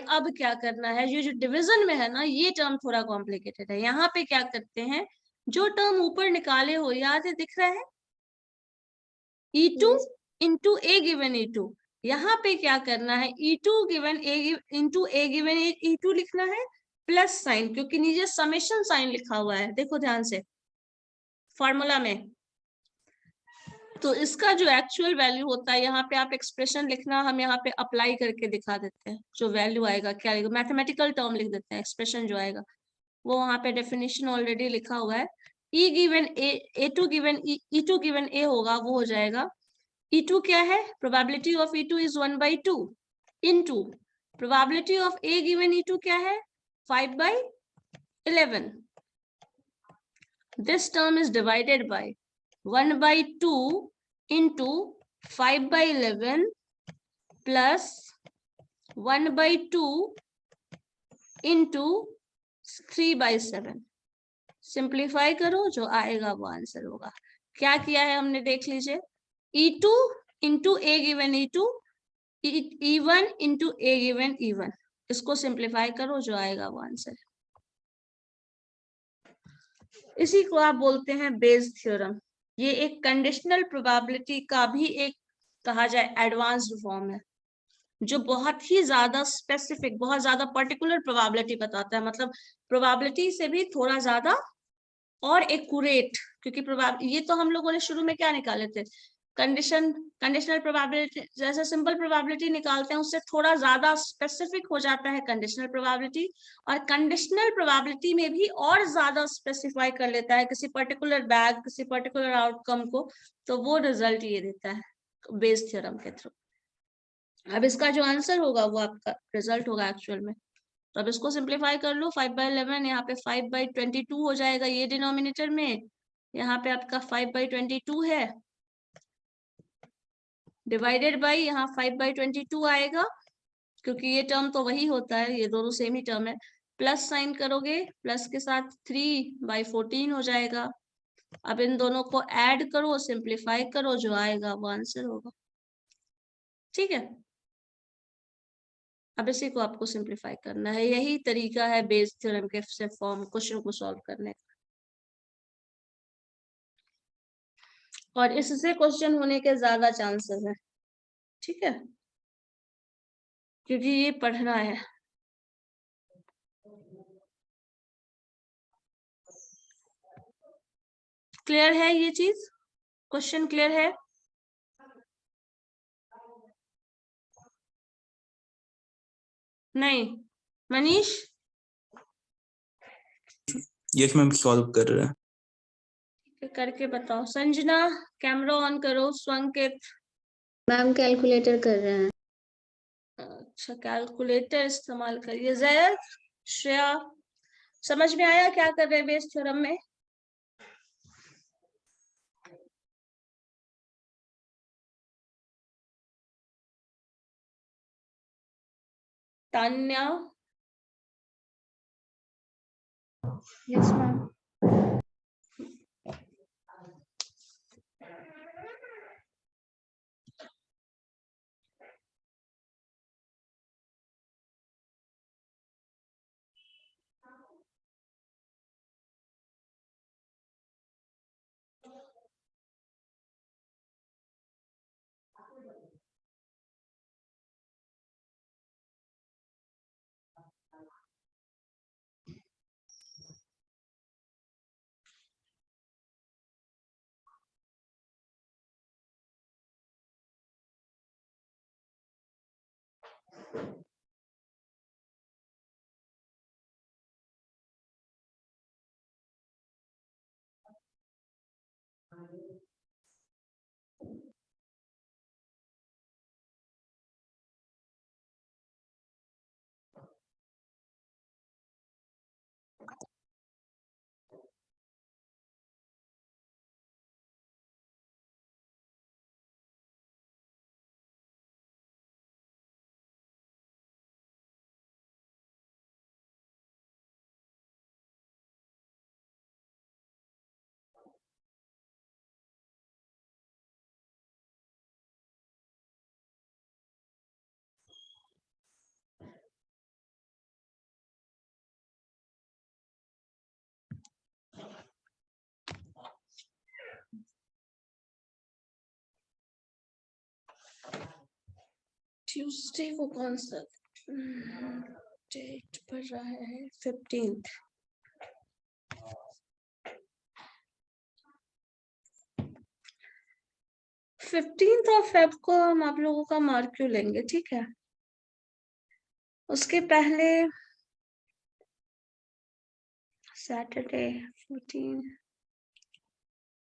अब क्या करना है, ये जो डिवीजन में है ना ये टर्म थोड़ा कॉम्प्लिकेटेड है. यहाँ पे क्या करते हैं, जो टर्म ऊपर निकाले हो याद है, दिख रहा है E2 into A given E2. यहाँ पे क्या करना है, E2 given A into A given E2 लिखना है प्लस साइन, क्योंकि नीचे समेशन साइन लिखा हुआ है, देखो ध्यान से फॉर्मूला में. तो इसका जो एक्चुअल वैल्यू होता है, यहाँ पे आप एक्सप्रेशन लिखना, हम यहाँ पे अप्लाई करके दिखा देते हैं, जो वैल्यू आएगा क्या आएगा, मैथमेटिकल टर्म लिख देते हैं, एक्सप्रेशन जो आएगा वो वहाँ पे डेफिनेशन ऑलरेडी लिखा हुआ है. E given A, A2 given E2 given A होगा, वो हो जाएगा E2 क्या है, probability of E2 is 1/2 into probability of A given E2 क्या है, 5/11. This term is divided by 1/2 into 5/11 plus 1/2 into 3/7. Simplify करो, जो आएगा वो आंसर होगा. क्या किया है हमने देख लीजिए, E2 into A given E2, E1 into A given E1, इसको सिंप्लीफाई करो, जो आएगा वो आंसर. इसी को आप बोलते हैं बेस थ्योरम. ये एक कंडीशनल प्रोबेबिलिटी का भी एक कहा जाए एडवांस्ड फॉर्म है, जो बहुत ही ज्यादा स्पेसिफिक, बहुत ज्यादा पर्टिकुलर प्रोबेबिलिटी बताता है, मतलब प्रोबेबिलिटी से भी थोड़ा ज्यादा और एक्यूरेट. क्योंकि ये तो हम लोगों ने शुरू में क्या निकाले थे, कंडीशनल प्रोबेबिलिटी, जैसे सिंपल प्रोबेबिलिटी निकालते हैं उससे थोड़ा ज्यादा स्पेसिफिक हो जाता है कंडीशनल प्रोबेबिलिटी, और कंडीशनल प्रोबेबिलिटी में भी और ज्यादा स्पेसिफाई कर लेता है किसी पर्टिकुलर बैग, किसी पर्टिकुलर आउटकम को, तो वो रिजल्ट ये देता है बेस थ्योरम के थ्रू। अब इसका जो आंसर होगा वो आपका रिजल्ट होगा एक्चुअल में। तो अब इसको सिंप्लीफाई कर लो, 5/11 यहाँ पे 5/22 हो जाएगा ये डिनोमिनेटर में, यहाँ पे आपका 5/22 है, डिवाइडेड बाई यहाँ 5/22 आएगा, क्योंकि ये टर्म तो वही होता है, ये दोनों सेम ही टर्म है। प्लस साइन करोगे, प्लस के साथ 3/14 हो जाएगा। अब इन दोनों को ऐड करो, सिंप्लीफाई करो, जो आएगा वो आंसर होगा। ठीक है, अब इसी को आपको सिंप्लीफाई करना है, यही तरीका है बेस थ्योरम के से फॉर्म क्वेश्चन को सॉल्व करने का, और इससे क्वेश्चन होने के ज्यादा चांसेस हैं। ठीक है, क्योंकि ये पढ़ना है। क्लियर है ये चीज? क्वेश्चन क्लियर है? नहीं? मनीष? यस मैम, सॉल्व कर रहे हैं। करके बताओ। संजना कैमरा ऑन करो। स्वंकित? मैम कैलकुलेटर कर रहे हैं। अच्छा, कैलकुलेटर इस्तेमाल करिए। जैद, श्रेया, समझ में आया क्या कर रहे हैं बेस थ्योरम में? तान्या? Yes ma'am. ट्यूसडे को कौन सा डेट पड़ रहा है? 15th। ऑफ फेब को हम आप लोगों का मार्क्यू लेंगे, ठीक है? उसके पहले सैटरडे 14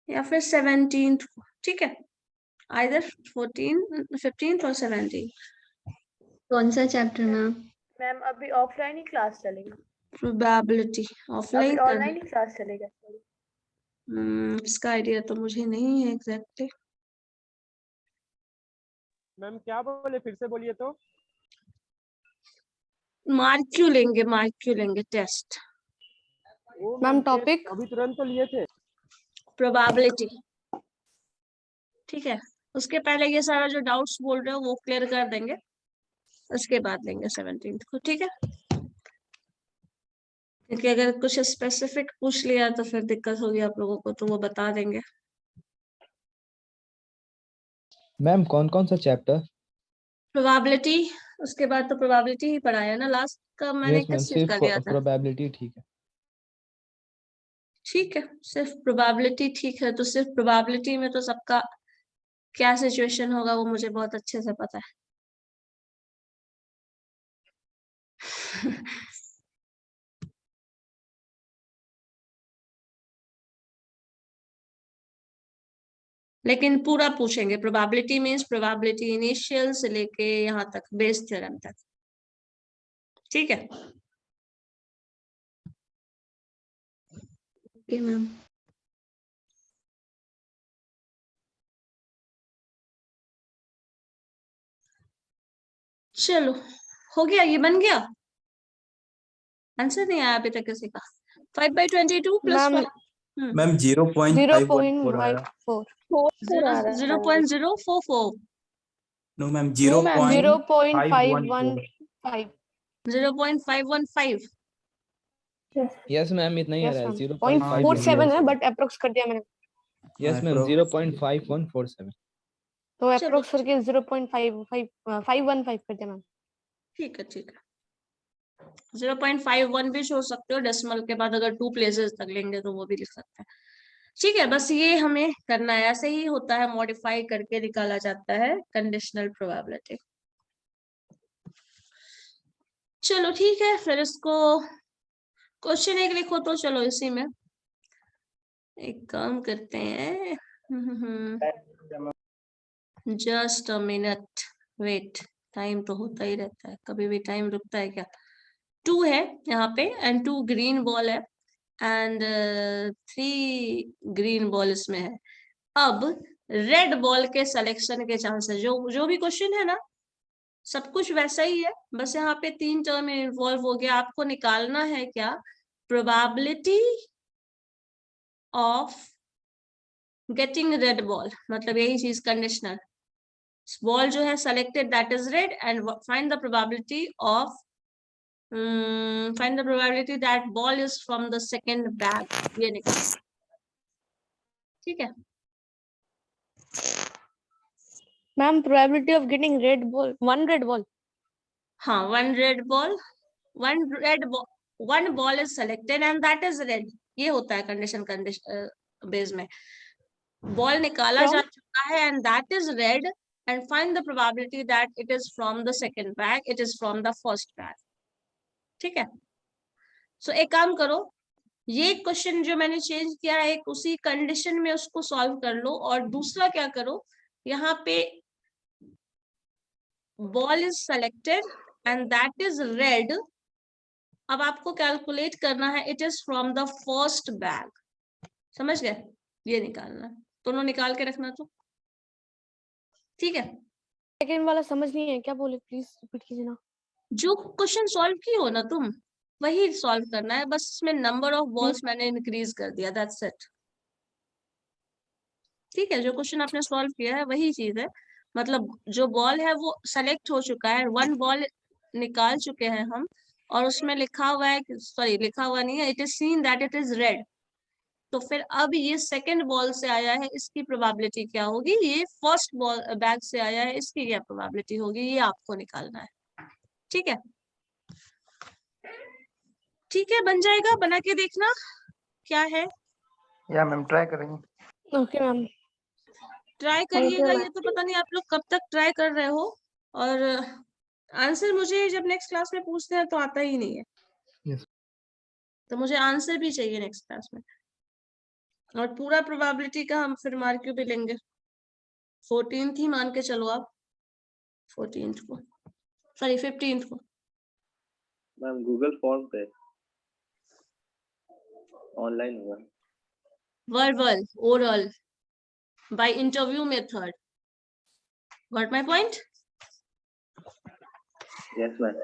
या फिर 17th को, ठीक है? आइदर 15th और 17th। कौन सा चैप्टर मैम? मैम अभी ऑफलाइन ही क्लास चलेगा, प्रोबेबिलिटी ऑफलाइन ऑनलाइन ही क्लास चलेगा। इसका आइडिया तो मुझे नहीं है एग्जैक्टली। मैम क्या बोले, फिर से बोलिए तो। मार्क्यू लेंगे टेस्ट। मैम टॉपिक अभी तुरंत तो लिए थे। प्रोबेबिलिटी, ठीक है? उसके पहले ये सारा जो डाउट्स बोल रहे हो वो क्लियर कर देंगे, उसके बाद लेंगे 17th को, ठीक है? क्योंकि अगर कुछ स्पेसिफिक पूछ लिया तो फिर दिक्कत होगी आप लोगों को, तो वो बता देंगे। मैम कौन कौन सा चैप्टर? प्रोबेबिलिटी, उसके बाद तो प्रोबेबिलिटी ही पढ़ाया ना लास्ट का, मैंने यस मैम, किस चीज का लिया सिर्फ था? प्रोबेबिलिटी ठीक है। ठीक है, सिर्फ प्रोबेबिलिटी ठीक है, तो सिर्फ प्रोबेबिलिटी में तो सबका क्या सिचुएशन होगा वो मुझे बहुत अच्छे से पता है। लेकिन पूरा पूछेंगे, प्रोबेबिलिटी मींस प्रोबेबिलिटी इनिशियल से लेके यहाँ तक, बेस थ्योरम तक। ठीक है, ओके मैम। चलो हो गया, ये बन गया। आंसर नहीं आया अभी तक किसी का। 5/22 प्लस मैम मैम 0.514 आया। 0.54 0.044 no ma'am No, ma'am, 0.514 0.515 0.515 yes ma'am, इतना ही आ यस रहा है, मैम 0.5 0.47 है बट अप्रोक्स कर दिया मैंने, यस मैम, Approx. 0.5147। तो चलो अप्रोक्स करके 0.515 कर दिया मैम। ठीक है, ठीक है। 0.51 भी छोड़ सकते हो, डेसिमल के बाद अगर 2 प्लेसेस तक लेंगे तो वो भी लिख सकते हैं। ठीक है, बस ये हमें करना है, ऐसे ही होता है, मॉडिफाई करके निकाला जाता है कंडीशनल प्रोबेबिलिटी। चलो ठीक है, फिर इसको क्वेश्चन एक लिखो तो चलो इसी में एक काम करते हैं। Just a minute wait, time तो होता ही रहता है, कभी भी टाइम रुकता है क्या। 2 है यहाँ पे एंड 2 ग्रीन बॉल है एंड 3 ग्रीन बॉल इसमें है। अब रेड बॉल के सिलेक्शन के चांसेस, जो भी क्वेश्चन है ना सब कुछ वैसा ही है, बस यहाँ पे 3 टर्म इन्वॉल्व हो गया। आपको निकालना है क्या, probability of getting red ball, मतलब यही चीज कंडीशनल। बॉल जो है selected that is red and find the probability of find the probability that ball is from the second bag, ये निकाल। ठीक है ma'am probability of getting red ball, one red ball. हाँ, one ball is selected and that is red, ये होता है कंडीशन बेस में। बॉल निकाला जा चुका है and that is red and find the probability that it is from the second bag, it is from the first bag। ठीक है, सो एक काम करो, ये क्वेश्चन जो मैंने चेंज किया है एक उसी कंडीशन में उसको सॉल्व कर लो, और दूसरा क्या करो, यहाँ पे ball is selected and that is red. अब आपको कैलकुलेट करना है it is from the first bag, समझ गए, ये निकालना, दोनों निकाल के रखना तो ठीक है। सेकंड वाला समझ नहीं है, क्या बोले प्लीज रिपीट कीजिए ना। जो क्वेश्चन सॉल्व की हो ना तुम वही सॉल्व करना है, बस इसमें नंबर ऑफ बॉल्स मैंने इंक्रीज कर दिया, दैट्स इट। ठीक है, जो क्वेश्चन आपने सॉल्व किया है वही चीज है, मतलब जो बॉल है वो सेलेक्ट हो चुका है, 1 बॉल निकाल चुके हैं हम, और उसमें लिखा हुआ है, सॉरी लिखा हुआ नहीं है, it is seen that it is red. तो फिर अब ये सेकंड बॉल से आया है, इसकी प्रोबेबिलिटी क्या होगी, ये फर्स्ट बॉल बैग से आया है, इसकी क्या प्रोबेबिलिटी होगी, ये आपको निकालना है। ठीक है, ठीक है, बन जाएगा, बना के देखना क्या है। या मैम ट्राई करेंगे। ओके मैम, ट्राई करिएगा, ये तो पता नहीं आप लोग कब तक ट्राई कर रहे हो, और आंसर मुझे जब नेक्स्ट क्लास में पूछते हैं तो आता ही नहीं है। Yes. तो मुझे आंसर भी चाहिए नेक्स्ट क्लास में, और पूरा प्रोबेबिलिटी का हम फिर मार्क भी लेंगे। 14th ही मान के चलो आप, 14th को, सॉरी 15th को। मैम गूगल फॉर्म पे ऑनलाइन हुआ। Verbal, oral, by interview method, got my point? Yes ma'am.